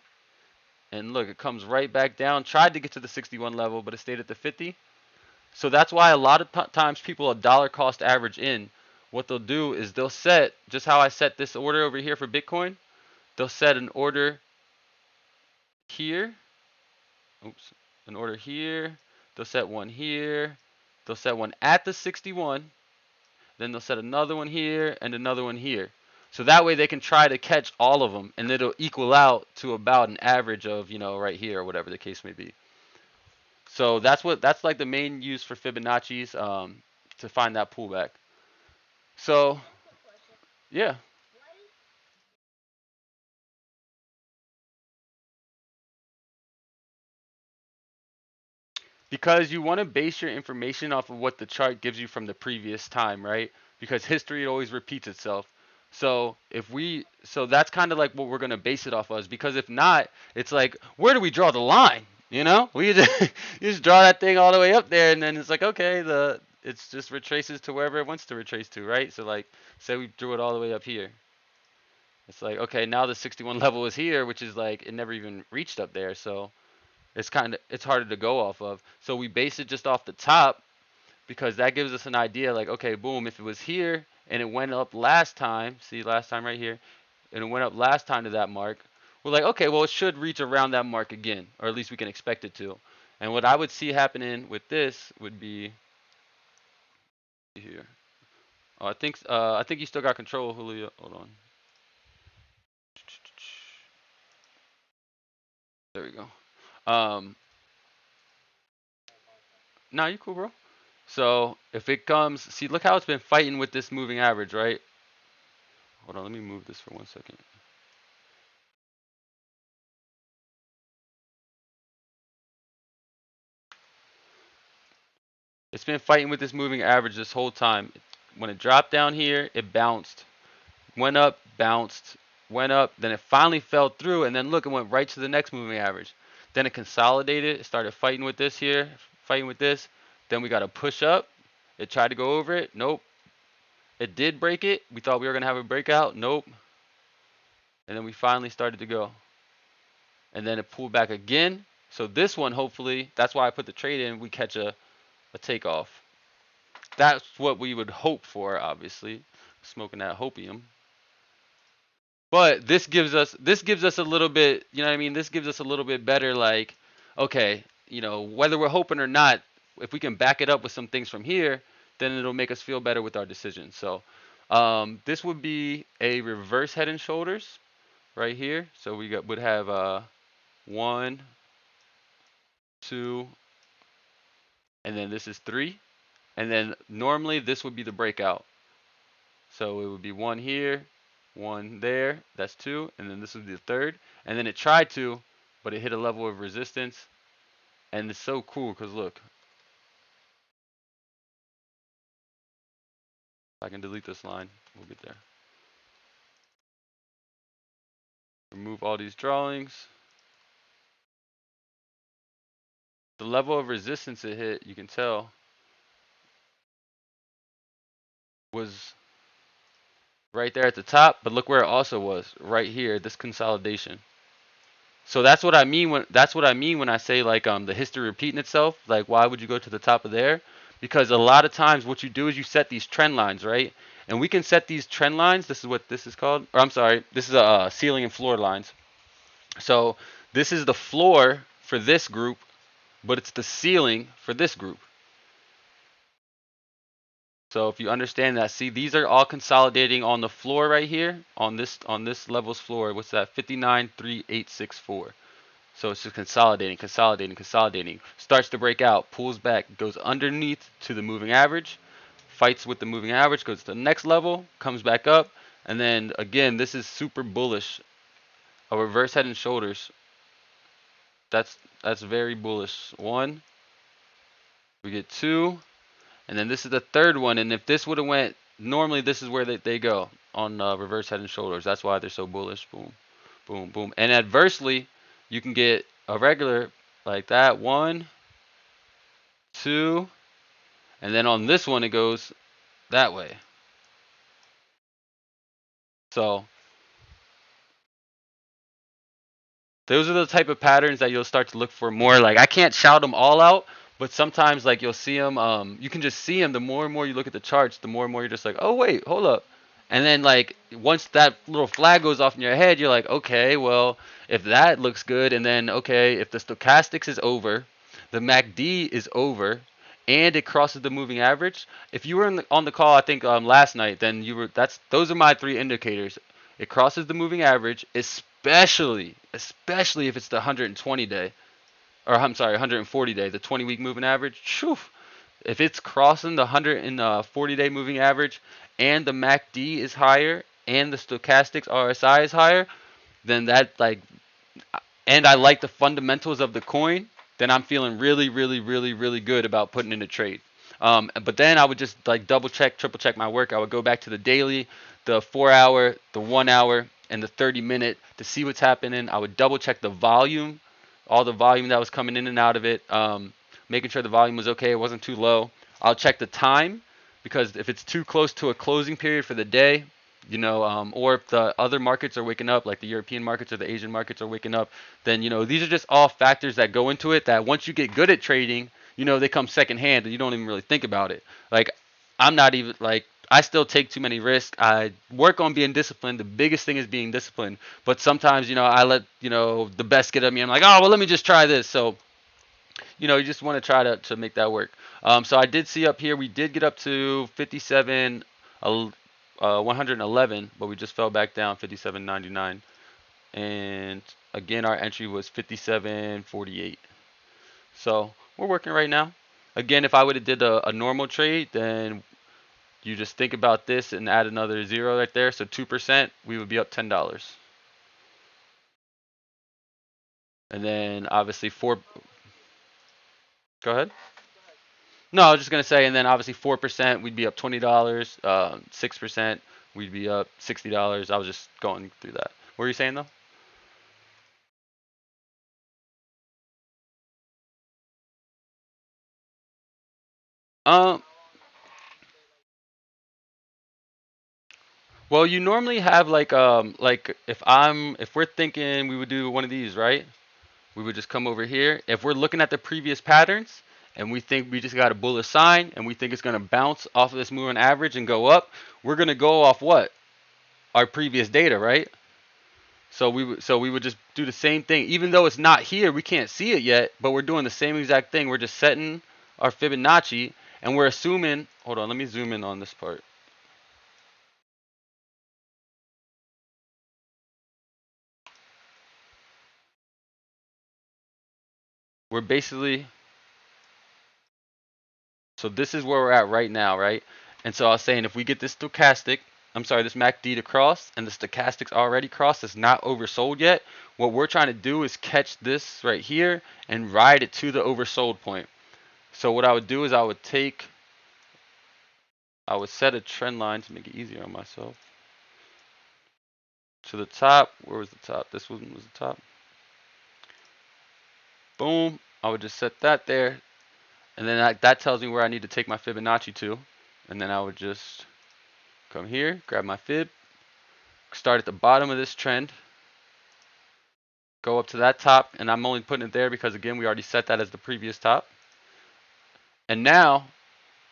And look, it comes right back down. Tried to get to the 61 level, but it stayed at the 50. So that's why a lot of times people a dollar cost average in. What they'll do is they'll set, just how I set this order over here for Bitcoin, they'll set an order here. Oops. An order here. They'll set one here. They'll set one at the 61. Then they'll set another one here and another one here. So that way they can try to catch all of them, and it'll equal out to about an average of, right here or whatever the case may be. So that's like the main use for Fibonacci's to find that pullback. So yeah, because you want to base your information off of what the chart gives you from the previous time, right? Because history always repeats itself. So that's kind of like what we're gonna base it off of. Because if not, it's like, where do we draw the line? We just, you just draw that thing all the way up there, and then it's like, okay, it's just retraces to wherever it wants to retrace to, right? So like, say we drew it all the way up here. It's like, okay, now the 61 level is here, which is like it never even reached up there. So it's harder to go off of. So we base it just off the top, because that gives us an idea like, okay, boom, if it was here and it went up last time, see last time right here, and it went up last time to that mark, we're like, okay, well, it should reach around that mark again, or at least we can expect it to. And what I would see happening with this would be here. Oh, I think you still got control, Julio. Hold on. There we go. Nah, you cool, bro. So if it comes, see, look how it's been fighting with this moving average, right? Hold on, let me move this for 1 second. It's been fighting with this moving average this whole time. When it dropped down here, it bounced, went up, bounced, went up, then it finally fell through, and then look, it went right to the next moving average. Then it consolidated, it started fighting with this here, fighting with this. Then we got a push up. It tried to go over it. Nope. It did break it. We thought we were going to have a breakout. Nope. And then we finally started to go. And then it pulled back again. So this one, hopefully, that's why I put the trade in, we catch a takeoff. That's what we would hope for, obviously. Smoking that hopium. But this gives us a little bit, you know what I mean? This gives us a little bit better, like, okay, you know, whether we're hoping or not, if we can back it up with some things from here, then it'll make us feel better with our decision. So this would be a reverse head and shoulders right here. So we would have 1, 2, and then this is 3. And then normally this would be the breakout. So it would be 1 here, 1 there, that's 2, and then this would be the third. And then it tried to, but it hit a level of resistance. And it's so cool because look, I can delete this line, we'll get there. Remove all these drawings. The level of resistance it hit, you can tell, was right there at the top, but look where it also was, right here, this consolidation. So that's what I mean when I say like the history repeating itself. Like, why would you go to the top of there? Because a lot of times what you do is you set these trend lines, right? And we can set these trend lines. This is what this is called. Or I'm sorry, this is a ceiling and floor lines. So this is the floor for this group, but it's the ceiling for this group. So if you understand that, see, these are all consolidating on the floor right here, on this level's floor. What's that? 59.3864. So it's just consolidating, consolidating, consolidating. Starts to break out, pulls back, goes underneath to the moving average, fights with the moving average, goes to the next level, comes back up, and then again, this is super bullish. A reverse head and shoulders. That's very bullish. 1, we get 2, and then this is the third one. And if this would have went, normally this is where they go on reverse head and shoulders. That's why they're so bullish. Boom, boom, boom. And adversely, you can get a regular like that. 1, 2, and then on this one it goes that way. So those are the type of patterns that you'll start to look for more. Like, I can't shout them all out, but sometimes like you'll see them. You can just see them. The more and more you look at the charts, the more and more you're just like, oh wait, hold up. And then like once that little flag goes off in your head, you're like, okay, well, if that looks good, and then okay, if the stochastics is over, the MACD is over, and it crosses the moving average. If you were on the call, I think last night, then those are my 3 indicators. It crosses the moving average, especially if it's the 120 day, or I'm sorry, 140 day, the 20-week moving average. Shoo, if it's crossing the 140 day moving average, and the MACD is higher, and the stochastics RSI is higher, then that like, and I like the fundamentals of the coin, then I'm feeling really, really, really, really good about putting in a trade. But then I would just like double check, triple check my work. I would go back to the daily, the 4 hour, the 1 hour, and the 30-minute to see what's happening. I would double check the volume, all the volume that was coming in and out of it, making sure the volume was okay, it wasn't too low. I'll check the time, because if it's too close to a closing period for the day, you know, or if the other markets are waking up, like the European markets or the Asian markets are waking up, then, you know, these are just all factors that go into it, that once you get good at trading, they come secondhand and you don't even really think about it. Like, I'm not even like, I still take too many risks. I work on being disciplined. The biggest thing is being disciplined. But sometimes, I let, the best get at me. I'm like, oh, well, let me just try this. So, you just want to try to make that work. So I did see up here, we did get up to 57, 111, but we just fell back down 57.99. And again, our entry was 57.48. So we're working right now. Again, if I would have did a normal trade, then you just think about this and add another zero right there. So 2%, we would be up $10. And then obviously go ahead. No, I was just gonna say, and then obviously 4%, we'd be up $20. 6%, we'd be up $60. I was just going through that. What were you saying though? Um, well, you normally have like if we're thinking we would do one of these, right? We would just come over here. If we're looking at the previous patterns and we think we just got a bullish sign and we think it's gonna bounce off of this moving average and go up, we're gonna go off what? Our previous data, right? So we would just do the same thing, even though it's not here. We can't see it yet, but we're doing the same exact thing. We're just setting our Fibonacci, and we're assuming. Hold on, let me zoom in on this part. We're basically. So this is where we're at right now, right? And so I was saying, if we get this stochastic, I'm sorry, this MACD to cross, and the stochastic's already crossed, it's not oversold yet. What we're trying to do is catch this right here and ride it to the oversold point. So what I would do is I would set a trend line to make it easier on myself. To the top, where was the top? This one was the top. Boom. I would just set that there. And then that tells me where I need to take my Fibonacci to. And then I would just come here, grab my fib, start at the bottom of this trend, go up to that top, and I'm only putting it there because again we already set that as the previous top. And now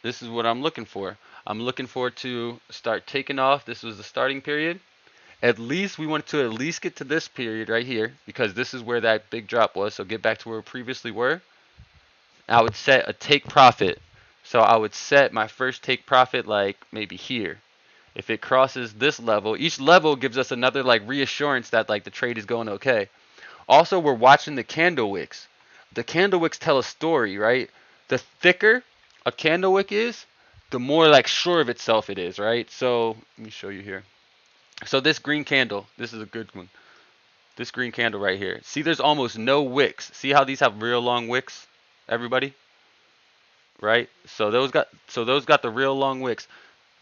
this is what I'm looking for. I'm looking for it to start taking off. This was the starting period. At least we want to at least get to this period right here because this is where that big drop was. So get back to where we previously were. I would set a take profit. So I would set my first take profit like maybe here. If it crosses this level, each level gives us another like reassurance that like the trade is going okay. Also, we're watching the candle wicks. The candle wicks tell a story, right? The thicker a candle wick is, the more like sure of itself it is, right? So let me show you here. So this green candle, this is a good one. This green candle right here. See, there's almost no wicks. See how these have real long wicks, everybody? Right? So those got the real long wicks,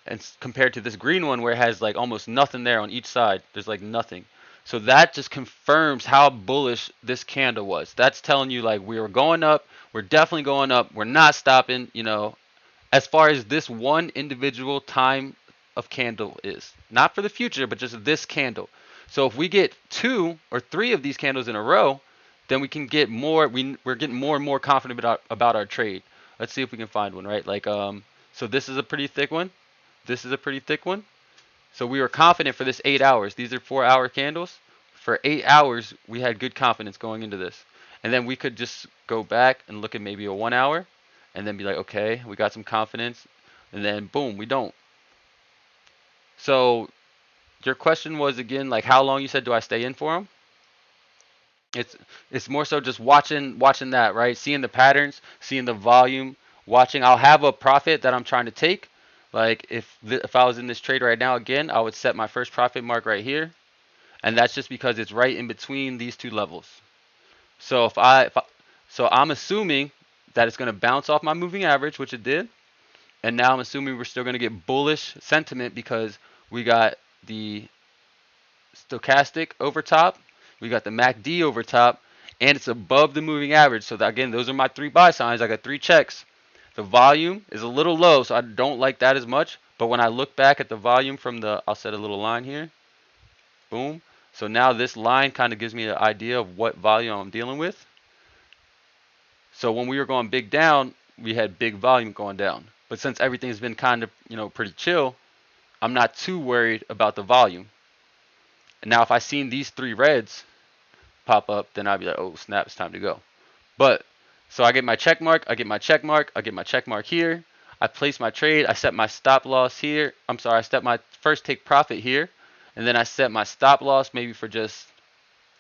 and compared to this green one where it has like almost nothing there on each side. There's like nothing. So that just confirms how bullish this candle was. That's telling you like we were going up. We're definitely going up. We're not stopping. As far as this one individual time of candle is. Not for the future, but just this candle. So if we get 2 or 3 of these candles in a row, then we can get more. We're getting more and more confident about our trade. Let's see if we can find one, right? So this is a pretty thick one. This is a pretty thick one. So we were confident for this 8 hours. These are 4-hour candles. For 8 hours, we had good confidence going into this. And then we could just go back and look at maybe a 1 hour and then be like, okay, we got some confidence. And then boom, we don't. So your question was again, like how long you said do I stay in for them? It's more so just watching that, right? Seeing the patterns, seeing the volume, watching. I'll have a profit that I'm trying to take. Like if I was in this trade right now again, I would set my first profit mark right here, and that's just because it's right in between these two levels. So so I'm assuming that it's going to bounce off my moving average, which it did, and now I'm assuming we're still going to get bullish sentiment because we got the stochastic over top, we got the MACD over top, and it's above the moving average. So that, again, those are my 3 buy signs. I got 3 checks. The volume is a little low, so I don't like that as much. But when I look back at the volume from I'll set a little line here. Boom. So now this line kind of gives me an idea of what volume I'm dealing with. So when we were going big down, we had big volume going down. But since everything's been kind of, pretty chill, I'm not too worried about the volume. And now if I seen these three reds pop up, then I'd be like, oh snap, it's time to go. But so I get my check mark, I get my check mark, I get my check mark here. I place my trade, I set my stop loss here. I'm sorry, I set my first take profit here, and then I set my stop loss maybe for just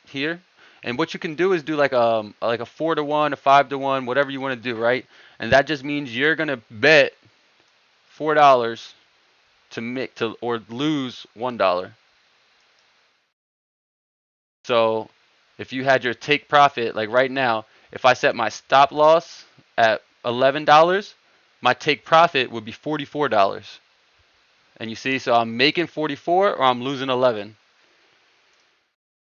here. And what you can do is do like a 4-to-1, a 5-to-1, whatever you want to do, right? And that just means you're gonna bet $4 to make to or lose $1. So if you had your take profit, like right now, if I set my stop loss at $11, my take profit would be $44. And you see, so I'm making 44 or I'm losing 11.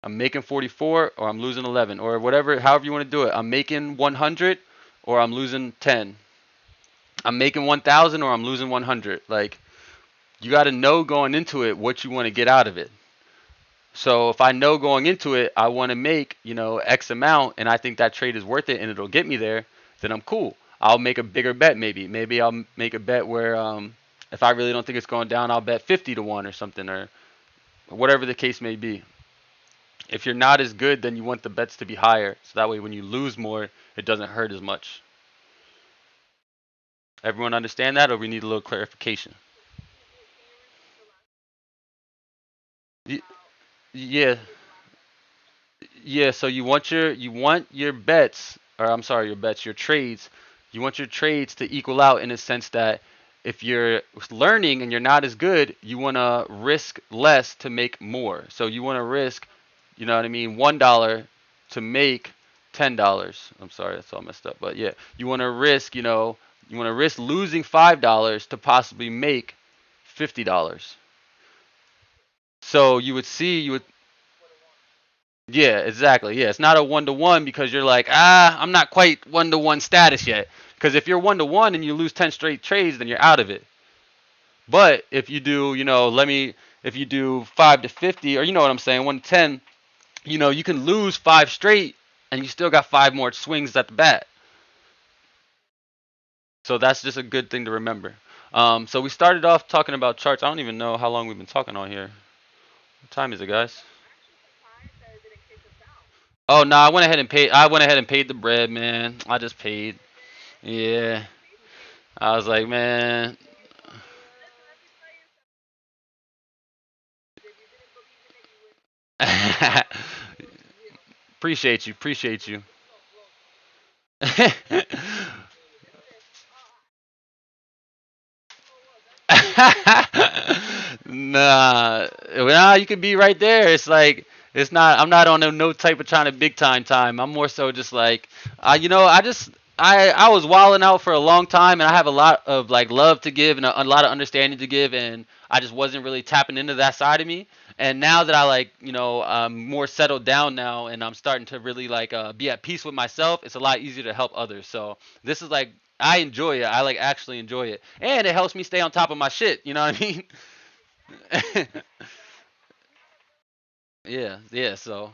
I'm making 44 or I'm losing 11 or whatever, however you want to do it. I'm making 100 or I'm losing 10. I'm making 1,000 or I'm losing 100. Like, you got to know going into it what you want to get out of it. So if I know going into it, I want to make, X amount, and I think that trade is worth it and it'll get me there, then I'm cool. I'll make a bigger bet maybe. Maybe I'll make a bet where if I really don't think it's going down, I'll bet 50-to-1 or something, or whatever the case may be. If you're not as good, then you want the bets to be higher. So that way when you lose more, it doesn't hurt as much. Everyone understand that, or we need a little clarification? Yeah. Yeah, so you want your bets, or I'm sorry, your trades. You want your trades to equal out in a sense that if you're learning and you're not as good, you want to risk less to make more. So you want to risk, you know what I mean, $1 to make $10. I'm sorry, that's all messed up, but yeah, you want to risk, losing $5 to possibly make $50. So you would Yeah, exactly. Yeah, it's not a 1-to-1 because you're like, I'm not quite 1-to-1 status yet. Because if you're 1-to-1 and you lose 10 straight trades, then you're out of it. But if you do, if you do 5 to 50, or you know what I'm saying, 1 to 10, you can lose 5 straight and you still got 5 more swings at the bat. So that's just a good thing to remember. So we started off talking about charts. I don't even know how long we've been talking on here. What time is it, guys? Oh no, I went ahead and paid. I went ahead and paid the bread, man. I just paid. Yeah. I was like, man. Appreciate you. Appreciate you. Nah, you could be right there. It's like it's not. I'm not on no type of trying to big time. I'm more so just like, I was wilding out for a long time, and I have a lot of like love to give and a lot of understanding to give, and I just wasn't really tapping into that side of me. And now that I like, I'm more settled down now, and I'm starting to really like be at peace with myself. It's a lot easier to help others. So this is like I enjoy it. I like actually enjoy it, and it helps me stay on top of my shit. You know what I mean? Yeah, yeah. So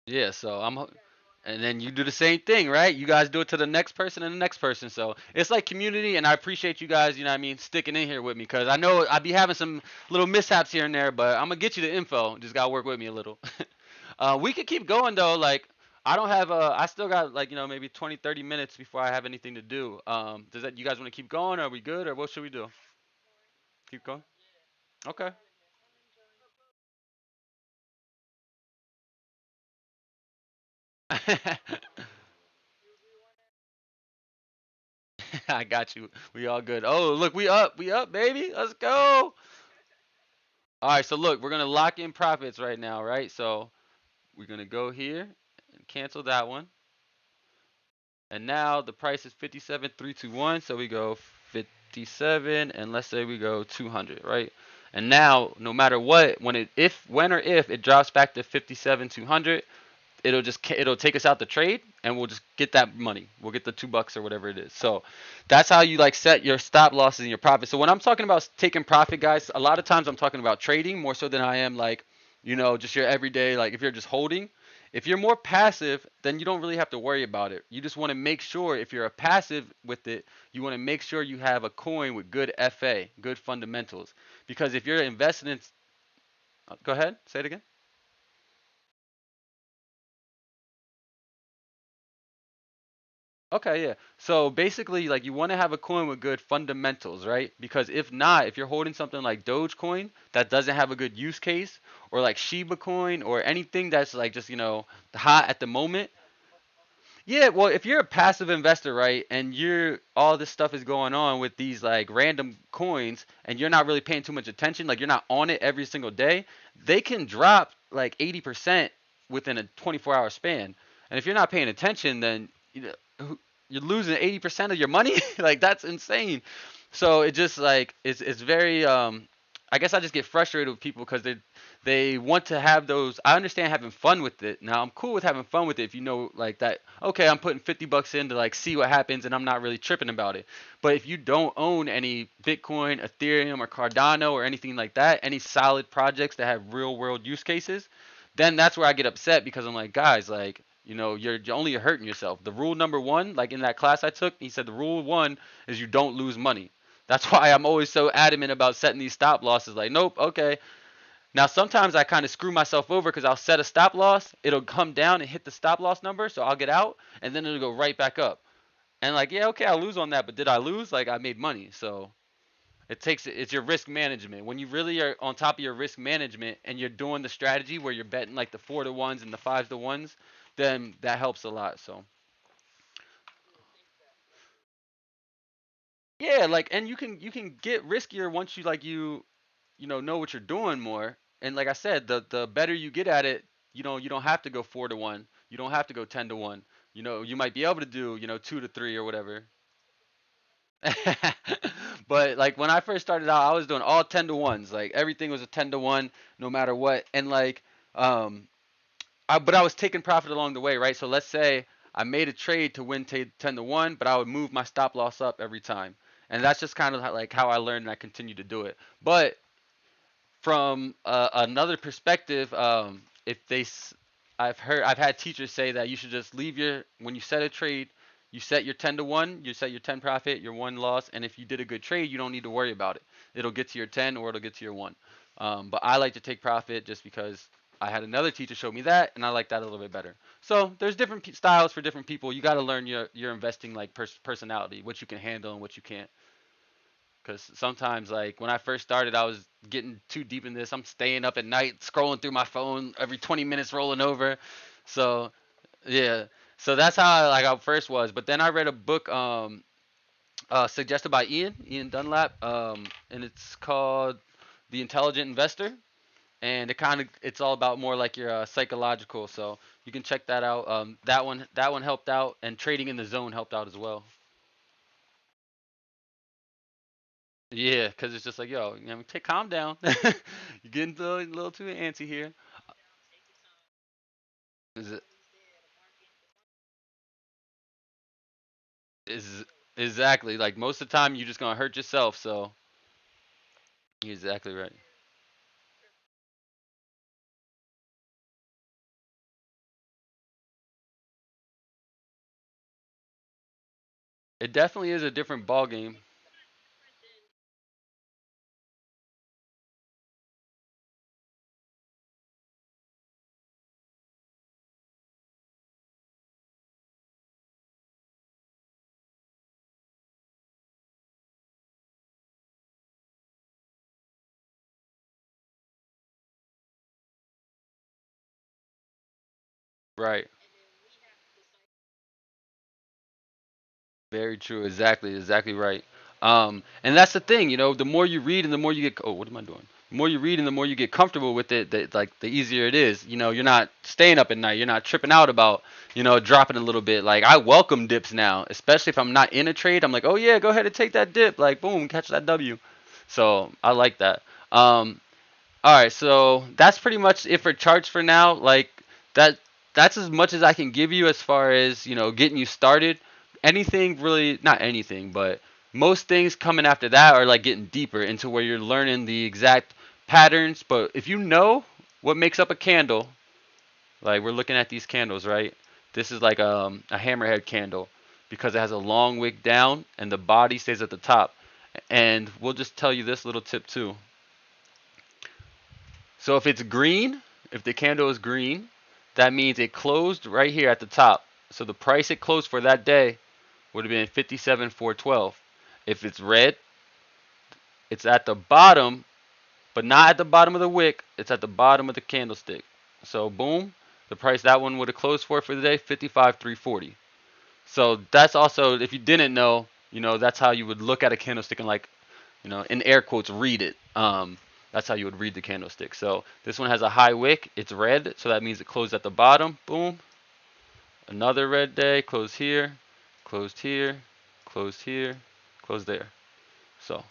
yeah, so and then you do the same thing, right? You guys do it to the next person and the next person. So it's like community, and I appreciate you guys. You know what I mean, sticking in here with me because I know I be having some little mishaps here and there, but I'm gonna get you the info. Just gotta work with me a little. We could keep going though. Like I don't have I still got like maybe 20, 30 minutes before I have anything to do. Does that you guys want to keep going? Are we good, or what should we do? Keep going. Okay. I got you. We all good. Oh, look, we up, baby. Let's go. All right, so look, we're gonna lock in profits right now, right? So we're gonna go here and cancel that one. And now the price is 57,321. So we go 57, and let's say we go 200, right? And now, no matter what, when or if it drops back to 57,200, it'll take us out the trade, and we'll just get that money. We'll get the $2 or whatever it is. So that's how you like set your stop losses and your profit. So when I'm talking about taking profit, guys, a lot of times I'm talking about trading more so than I am like, just your everyday, like if you're just holding. If you're more passive, then you don't really have to worry about it. You just want to make sure if you're a passive with it, you want to make sure you have a coin with good FA, good fundamentals. Because if you're invested in, go ahead, say it again. Okay, yeah. So basically, like you want to have a coin with good fundamentals, right? Because if not, if you're holding something like Dogecoin that doesn't have a good use case, or like Shiba Coin, or anything that's like just hot at the moment. Yeah, well, if you're a passive investor, right, and you're all this stuff is going on with these like random coins, and you're not really paying too much attention, like you're not on it every single day, they can drop like 80% within a 24-hour span. And if you're not paying attention, then you're losing 80% of your money. Like that's insane. So it just like it's very I guess I just get frustrated with people because they want to have those. I understand having fun with it. Now I'm cool with having fun with it if you know like that. Okay, I'm putting $50 in to like see what happens, and I'm not really tripping about it. But if you don't own any Bitcoin, Ethereum, or Cardano or anything like that, any solid projects that have real world use cases, then that's where I get upset because I'm like, guys, like you're only hurting yourself. The rule number one, like in that class I took, he said the rule one is you don't lose money. That's why I'm always so adamant about setting these stop losses. Like, nope, okay. Now sometimes I kind of screw myself over because I'll set a stop loss, it'll come down and hit the stop loss number, so I'll get out, and then it'll go right back up. And like, yeah, okay, I'll lose on that, but did I lose? Like, I made money, so it's your risk management. When you really are on top of your risk management and you're doing the strategy where you're betting like the 4 to 1s and the 5 to 1s, then that helps a lot. So yeah, like, and you can get riskier once you like know what you're doing more. And like I said, the better you get at it, you don't have to go 4 to 1. You don't have to go 10 to 1. You might be able to do 2 to 3 or whatever. But like when I first started out, I was doing all 10 to 1s. Like everything was a 10 to 1, no matter what. And like, but I was taking profit along the way, right? So let's say I made a trade to win 10 to 1, but I would move my stop loss up every time. And that's just kind of like how I learned, and I continue to do it. But from another perspective, if they, I've had teachers say that you should just leave when you set a trade, you set your 10 to 1, you set your 10 profit, your 1 loss, and if you did a good trade, you don't need to worry about it. It'll get to your 10 or it'll get to your 1. But I like to take profit just because I had another teacher show me that, and I like that a little bit better. So there's different styles for different people. You got to learn your investing like personality, what you can handle and what you can't. Because sometimes, like when I first started, I was getting too deep in this. I'm staying up at night, scrolling through my phone every 20 minutes, rolling over. So, yeah. So that's how I first was. But then I read a book suggested by Ian Dunlap, and it's called The Intelligent Investor. And it's all about more like your psychological. So you can check that out. That one helped out, and Trading in the Zone helped out as well. Yeah, because it's just like, yo, take calm down. You're getting a little too antsy here. Is it is exactly like most of the time you're just gonna hurt yourself. So you're exactly right. It definitely is a different ball game. Right. Very true. Exactly right. And that's the thing, the more you read and the more you get. Oh, what am I doing? The more you read and the more you get comfortable with it, like the easier it is. You're not staying up at night. You're not tripping out about, dropping a little bit. Like I welcome dips now, especially if I'm not in a trade. I'm like, oh yeah, go ahead and take that dip. Like boom, catch that W. So I like that. All right, so that's pretty much it for charts for now. Like that that's as much as I can give you as far as, you know, getting you started. Anything really, not anything, but most things coming after that are like getting deeper into where you're learning the exact patterns. But if you know what makes up a candle, like we're looking at these candles, right? This is like a hammerhead candle because it has a long wick down and the body stays at the top. And we'll just tell you this little tip too. So if it's green, if the candle is green, that means it closed right here at the top. So the price it closed for that day would have been 57,412. If it's red, it's at the bottom, but not at the bottom of the wick. It's at the bottom of the candlestick. So boom, the price that one would have closed for the day, 55,340. So that's also, if you didn't know, you know, that's how you would look at a candlestick and like, you know, in air quotes, read it. That's how you would read the candlestick. So this one has a high wick. It's red, so that means it closed at the bottom. Boom. Another red day. Closed here. Closed here. Closed here. Closed there. So.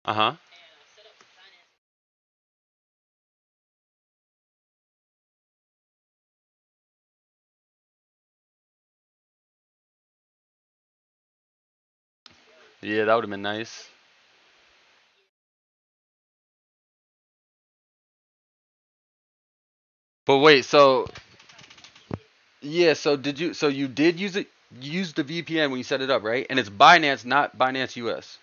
Uh-huh. Yeah, that would have been nice. But wait, so yeah, so did you so you did use it use the VPN when you set it up, right? And it's Binance, not Binance US.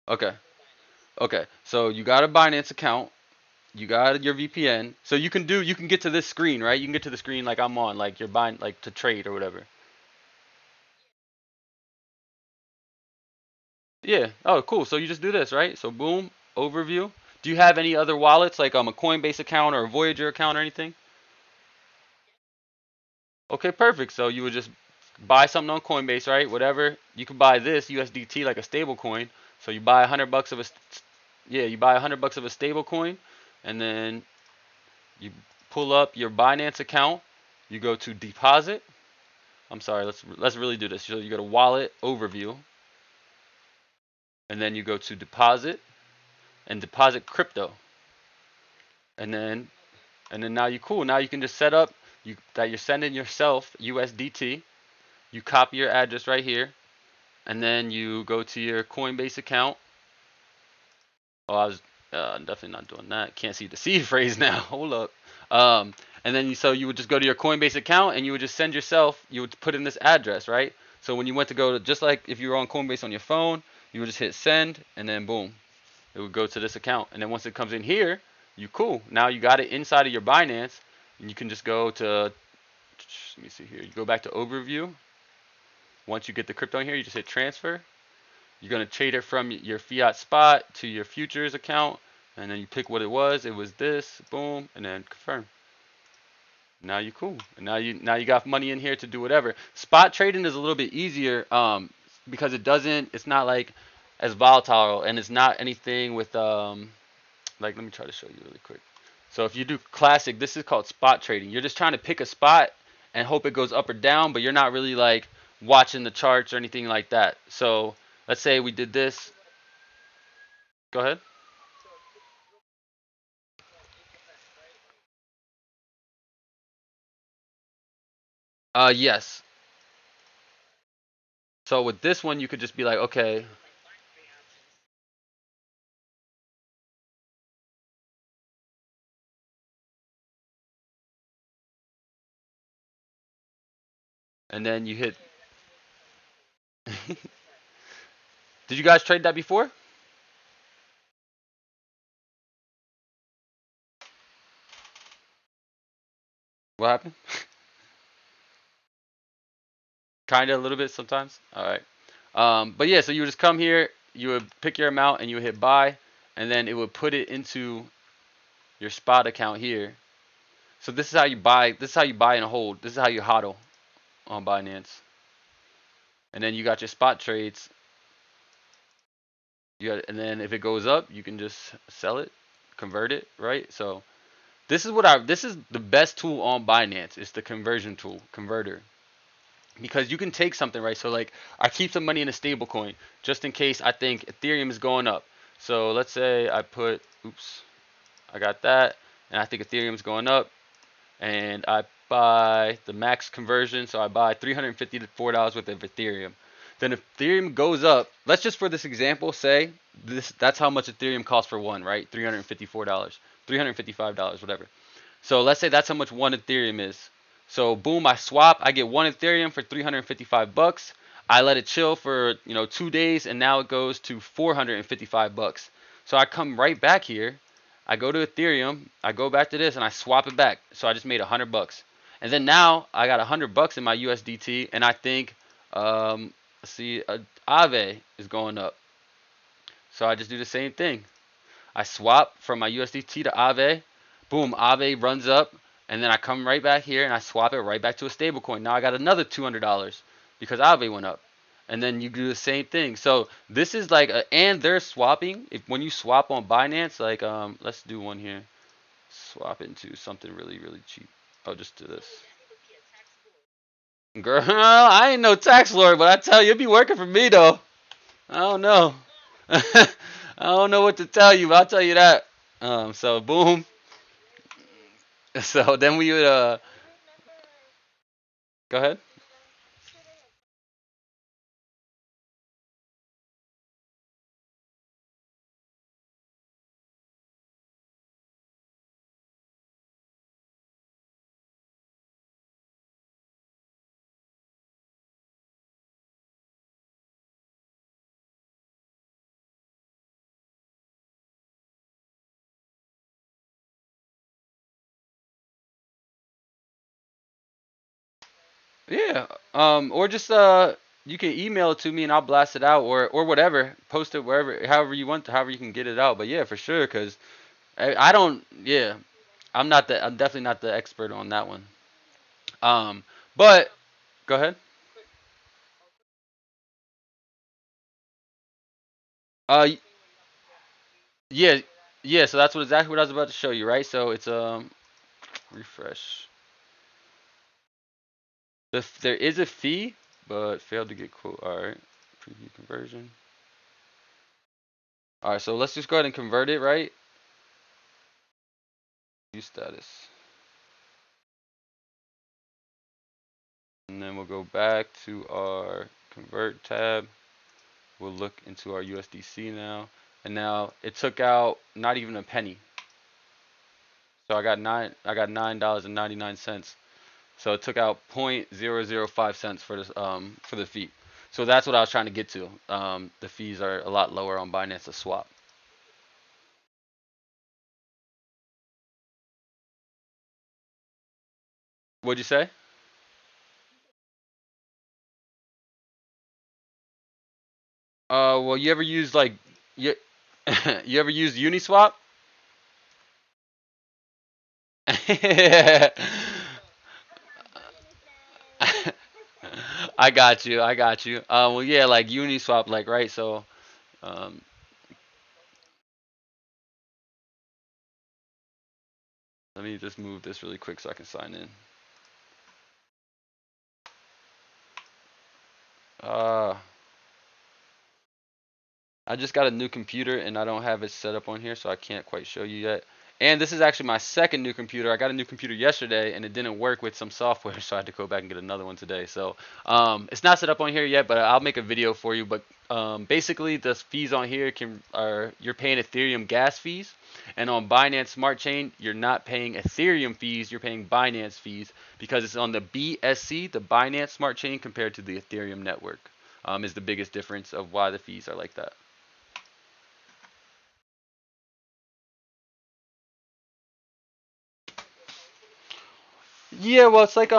Okay. Okay. So you got a Binance account. You got your VPN, so you can get to this screen, right? You can get to the screen like I'm on, like you're buying like to trade or whatever. Yeah. Oh, cool. So you just do this, right? So boom, overview. Do you have any other wallets like a Coinbase account or a Voyager account or anything? Okay, perfect. So you would just buy something on Coinbase, right? Whatever. You could buy this USDT like a stable coin. So you buy 100 bucks of a yeah, you buy 100 bucks of a stable coin, and then you pull up your Binance account. You go to deposit. I'm sorry, let's really do this. So you go to wallet overview, and then you go to deposit and deposit crypto. And then now you cool. Now you can just set up that you're sending yourself USDT. You copy your address right here, and then you go to your Coinbase account. Oh, I was definitely not doing that. Can't see the seed phrase now. Hold up. And then so you would just go to your Coinbase account and you would just send yourself. You would put in this address, right? So when you went to go to, just like if you were on Coinbase on your phone, you would just hit send, and then boom, it would go to this account. And then once it comes in here, you cool. Now you got it inside of your Binance, and you can just go to. Let me see here. You go back to overview. Once you get the crypto in here, you just hit transfer. You're going to trade it from your fiat spot to your futures account, and then you pick what it was. It was this, boom, and then confirm. Now you cool. And now you got money in here to do whatever. Spot trading is a little bit easier because it's not like as volatile, and it's not anything with like, let me try to show you really quick. So if you do classic, this is called spot trading. You're just trying to pick a spot and hope it goes up or down, but you're not really like watching the charts or anything like that. So let's say we did this. Go ahead. Yes. So with this one, you could just be like, okay, and then you hit. Did you guys trade that before? What happened? Kind of a little bit sometimes. All right. But yeah, so you would just come here, you would pick your amount, and you would hit buy, and then it would put it into your spot account here. So this is how you buy. This is how you buy and hold. This is how you hodl on Binance. And then you got your spot trades. And then if it goes up, you can just sell it, convert it, right? So this is the best tool on Binance. It's the conversion tool, converter. because you can take something, right? So like I keep some money in a stable coin just in case I think Ethereum is going up. So let's say I put, oops, I got that, and I think Ethereum is going up, and I buy the max conversion, so I buy $354 worth of Ethereum. Then if Ethereum goes up, let's just for this example say that's how much Ethereum costs for one, right? $354, $355, whatever. So let's say that's how much one Ethereum is. So boom, I swap, I get one Ethereum for 355 bucks. I let it chill for 2 days, and now it goes to 455 bucks. So I come right back here, I go to Ethereum, I go back to this, and I swap it back. So I just made 100 bucks, and then now I got 100 bucks in my USDT, and I think, let's see, Aave is going up. So I just do the same thing. I swap from my USDT to Aave. Boom, Aave runs up, and then I come right back here and I swap it right back to a stable coin. Now I got another $200 because Aave went up. And then you do the same thing. So this is like and they're swapping. If when you swap on Binance, like let's do one here. Swap into something really really cheap. Oh, just do this. Girl, I ain't no tax lord, but I tell you, it be working for me though. I don't know. I don't know what to tell you, but I'll tell you that. So boom. So then we would go ahead. Yeah. Or just you can email it to me and I'll blast it out or whatever. Post it wherever, however you want, however you can get it out. But yeah, for sure, cause I don't. Yeah, I'm not the. I'm definitely not the expert on that one. Um, but go ahead. Uh, yeah, yeah. So that's what exactly what I was about to show you, right? So it's refresh. There is a fee, but failed to get quote. All right, preview conversion. All right, so let's just go ahead and convert it, right? View status, and then we'll go back to our convert tab. We'll look into our USDC now, and now it took out not even a penny. So I got $9.99. So it took out 0.005 cents for this for the fee. So that's what I was trying to get to. The fees are a lot lower on Binance to swap. What'd you say? Well, you ever use like you, you ever use Uniswap? I got you. I got you. Well, yeah, like Uniswap, like right. So, um, let me just move this really quick so I can sign in. Uh, I just got a new computer and I don't have it set up on here, so I can't quite show you yet. And this is actually my second new computer. I got a new computer yesterday and it didn't work with some software, so I had to go back and get another one today. So it's not set up on here yet, but I'll make a video for you. But basically, the fees on here are you're paying Ethereum gas fees, and on Binance Smart Chain, you're not paying Ethereum fees. You're paying Binance fees because it's on the BSC, the Binance Smart Chain, compared to the Ethereum network. Is the biggest difference of why the fees are like that. Yeah, well, it's like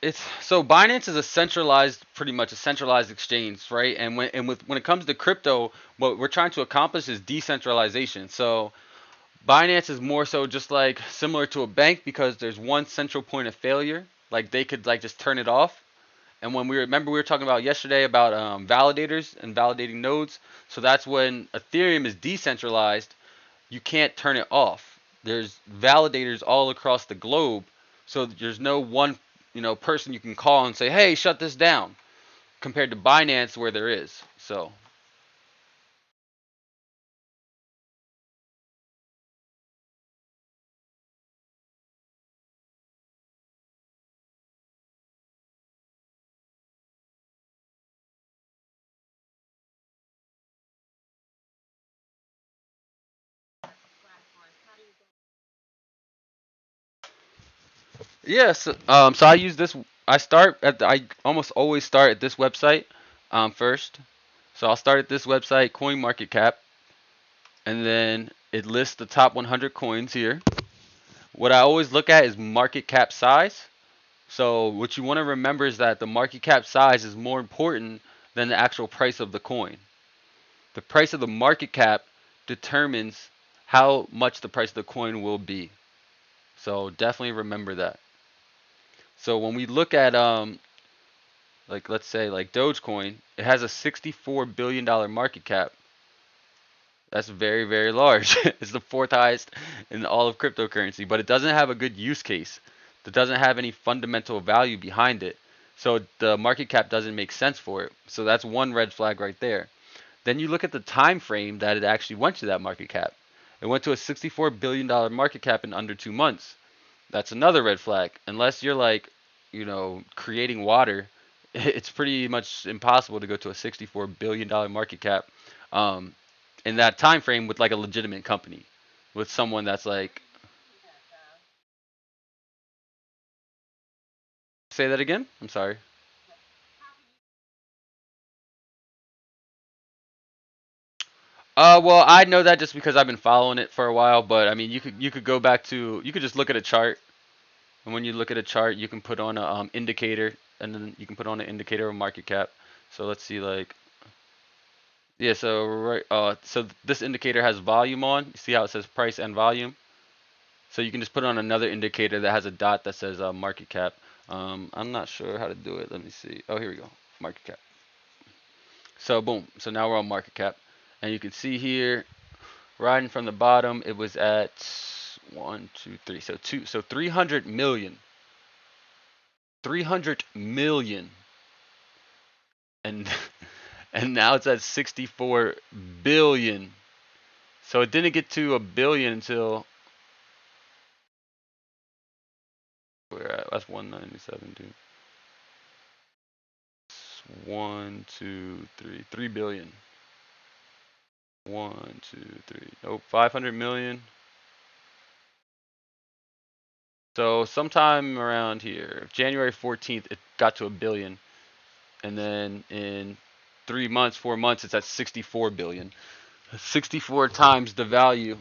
it's so Binance is a centralized, pretty much a centralized exchange, right? And when it comes to crypto, what we're trying to accomplish is decentralization. So Binance is more so just like similar to a bank because there's one central point of failure. Like they could like just turn it off. And when we were talking about yesterday about validators and validating nodes. So that's when Ethereum is decentralized, you can't turn it off. There's validators all across the globe, so there's no one. person you can call and say, hey, shut this down, compared to Binance where there is. So yes, so I use this. I almost always start at this website first. So I'll start at this website, CoinMarketCap, and then it lists the top 100 coins here. What I always look at is market cap size. So what you want to remember is that the market cap size is more important than the actual price of the coin. The price of the market cap determines how much the price of the coin will be. So definitely remember that. So when we look at like let's say like Dogecoin, it has a $64 billion market cap. That's very, very large. It's the fourth highest in all of cryptocurrency, but it doesn't have a good use case. It doesn't have any fundamental value behind it. So the market cap doesn't make sense for it. So that's one red flag right there. Then you look at the time frame that it actually went to that market cap. It went to a $64 billion market cap in under 2 months. That's another red flag. Unless you're like, creating water, it's pretty much impossible to go to a $64 billion market cap um, in that time frame with like a legitimate company, with someone that's like, say that again. I'm sorry. Well, I know that just because I've been following it for a while, but I mean, you could go back to you could just look at a chart, and when you look at a chart, you can put on a indicator, and then you can put on an indicator of market cap. So let's see, like, yeah, so right, so this indicator has volume on. You see how it says price and volume? So you can just put on another indicator that has a dot that says market cap. I'm not sure how to do it. Let me see. Oh, here we go. Market cap. So boom. So now we're on market cap, and you can see here, riding from the bottom, it was at 1, 2, 3. So 300 million. 300 million, and and now it's at 64 billion. So it didn't get to a billion until we're at that's 197, dude. 1, 2, 3 billion. 1, 2, 3. Nope, 500 million. So sometime around here, January 14th, it got to a billion, and then in 3 months, 4 months, it's at 64 billion. 64 times the value.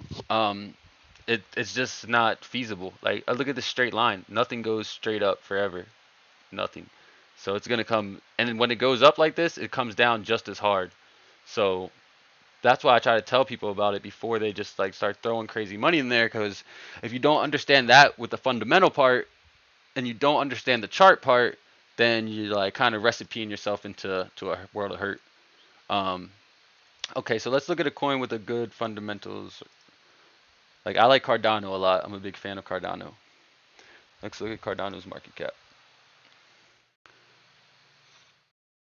It's just not feasible. Like, I look at the straight line. Nothing goes straight up forever. Nothing. So it's gonna come, and then when it goes up like this, it comes down just as hard. So that's why I try to tell people about it before they just like start throwing crazy money in there. Because if you don't understand that with the fundamental part, and you don't understand the chart part, then you like kind of recipeing yourself into a world of hurt. Um, okay, so let's look at a coin with a good fundamentals. Like, I like Cardano a lot. I'm a big fan of Cardano. Let's look at Cardano's market cap.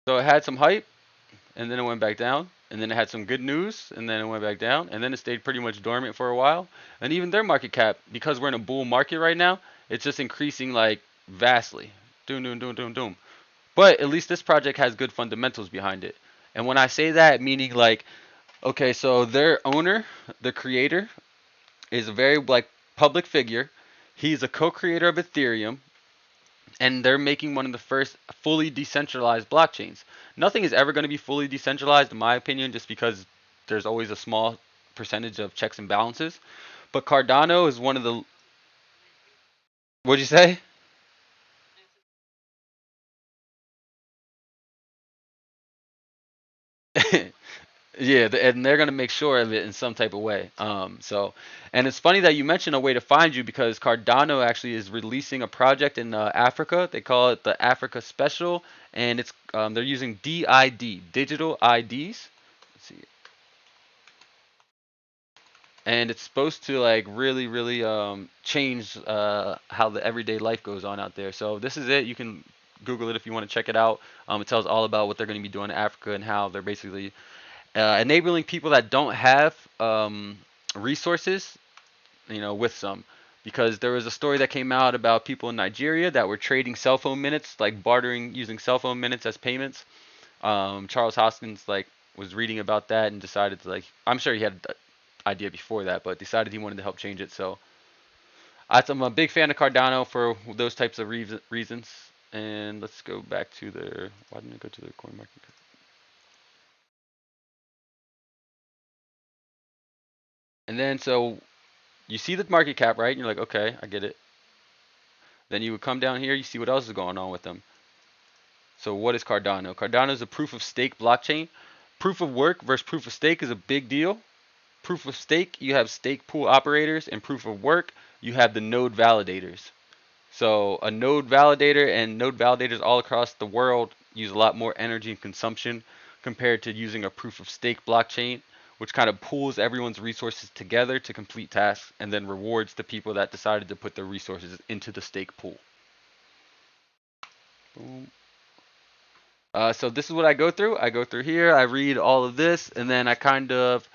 So it had some hype, and then it went back down, and then it had some good news, and then it went back down, and then it stayed pretty much dormant for a while. And even their market cap, because we're in a bull market right now, it's just increasing like vastly. Doom, doom, doom, doom, doom. But at least this project has good fundamentals behind it. And when I say that, meaning like, okay, so their owner, the creator, is a very like public figure. He's a co-creator of Ethereum, and they're making one of the first fully decentralized blockchains. Nothing is ever going to be fully decentralized, in my opinion, just because there's always a small percentage of checks and balances. But Cardano is one of the. What'd you say? Yeah, and they're gonna make sure of it in some type of way. And it's funny that you mentioned a way to find you because Cardano actually is releasing a project in Africa. They call it the Africa Special, and it's they're using DID, digital IDs. Let's see. and it's supposed to like really change how the everyday life goes on out there. So this is it. You can Google it if you want to check it out. It tells all about what they're going to be doing in Africa and how they're basically enabling people that don't have resources, with some. Because there was a story that came out about people in Nigeria that were trading cell phone minutes, like bartering using cell phone minutes as payments. Charles Hoskins like was reading about that and decided to like. I'm sure he had an idea before that, but decided he wanted to help change it. So I'm a big fan of Cardano for those types of reasons. And let's go back to their. Why didn't I go to their coin market cap? And then so you see the market cap, right? And you're like, okay, I get it. Then you would come down here, you see what else is going on with them. So what is Cardano? Cardano is a proof of stake blockchain. Proof of work versus proof of stake is a big deal. Proof of stake, you have stake pool operators, and proof of work, you have the node validators. So a node validator and node validators all across the world use a lot more energy and consumption compared to using a proof of stake blockchain, which kind of pools everyone's resources together to complete tasks and then rewards the people that decided to put their resources into the stake pool. Boom. So this is what I go through. I go through here, I read all of this, and then I kind of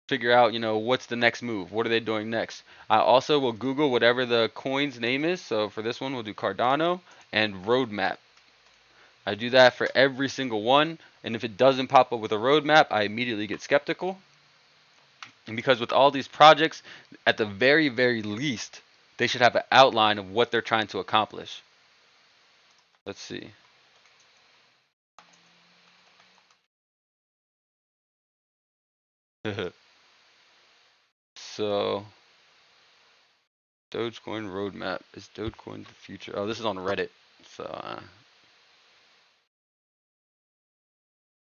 figure out, what's the next move? What are they doing next? I also will Google whatever the coin's name is. So for this one, we'll do Cardano and Roadmap. I do that for every single one. And if it doesn't pop up with a roadmap, I immediately get skeptical. And because with all these projects, at the very, very least, they should have an outline of what they're trying to accomplish. Let's see. So Dogecoin roadmap. Is Dogecoin the future? Oh, this is on Reddit. So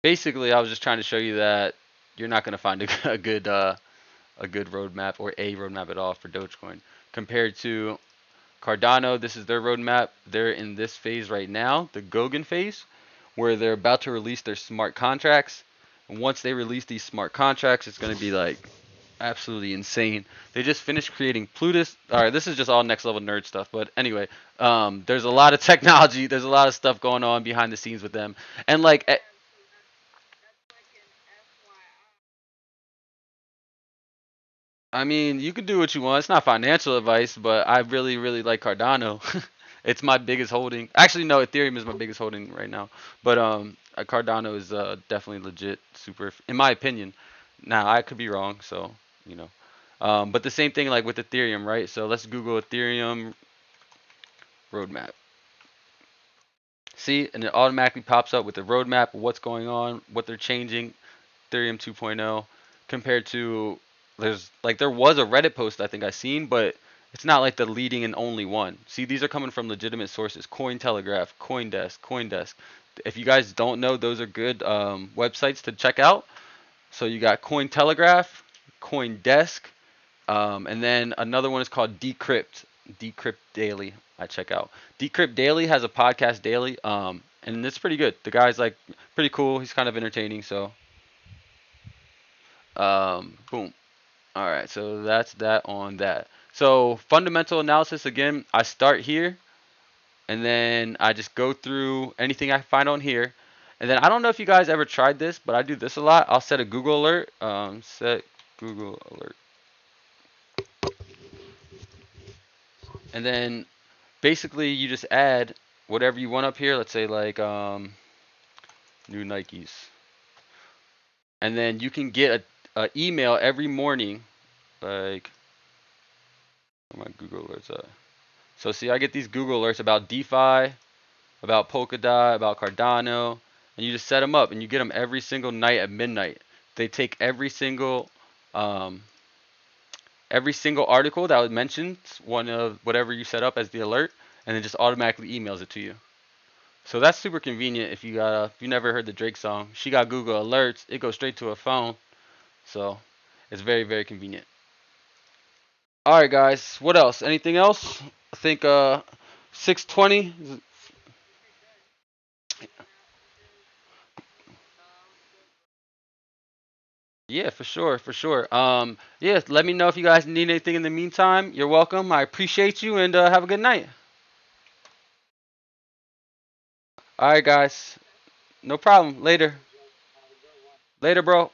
basically, I was just trying to show you that you're not going to find a good roadmap or a roadmap at all for Dogecoin compared to Cardano. This is their roadmap. They're in this phase right now, the Goguen phase, where they're about to release their smart contracts. And once they release these smart contracts, it's going to be like absolutely insane. They just finished creating Plutus. All right, this is just all next level nerd stuff. But anyway, there's a lot of technology. There's a lot of stuff going on behind the scenes with them. And like, I mean, you can do what you want. It's not financial advice, but I really, really like Cardano. It's my biggest holding. Actually, no, Ethereum is my biggest holding right now. But Cardano is definitely legit, super, in my opinion. Now I could be wrong, so you know. But the same thing like with Ethereum, right? So let's Google Ethereum roadmap. See, and it automatically pops up with the roadmap, what's going on, what they're changing, Ethereum 2.0, compared to there was a Reddit post I think I seen, but it's not like the leading and only one. See, these are coming from legitimate sources: Cointelegraph, CoinDesk. If you guys don't know, those are good websites to check out. So you got Cointelegraph, CoinDesk, and then another one is called Decrypt. Decrypt Daily. I check out. Decrypt Daily has a podcast daily, and it's pretty good. The guy's like pretty cool. He's kind of entertaining. So, boom. All right. So that's that on that. So fundamental analysis again. I start here, and then I just go through anything I find on here, and then I don't know if you guys ever tried this, but I do this a lot. I'll set a Google alert. Set Google alert, and then basically you just add whatever you want up here. Let's say like new Nikes, and then you can get a email every morning. Like, where my Google alerts at? So see, I get these Google alerts about DeFi, about Polkadot, about Cardano, and you just set them up, and you get them every single night at midnight. They take um, every single article that mentions one of whatever you set up as the alert, and it just automatically emails it to you. So that's super convenient if you never heard the Drake song. She got Google Alerts. It goes straight to her phone. So it's very, very convenient. All right, guys. What else? Anything else? I think 620. Yeah, for sure, for sure. Yeah, let me know if you guys need anything in the meantime. You're welcome. I appreciate you, and have a good night. All right, guys. No problem. Later. Later, bro.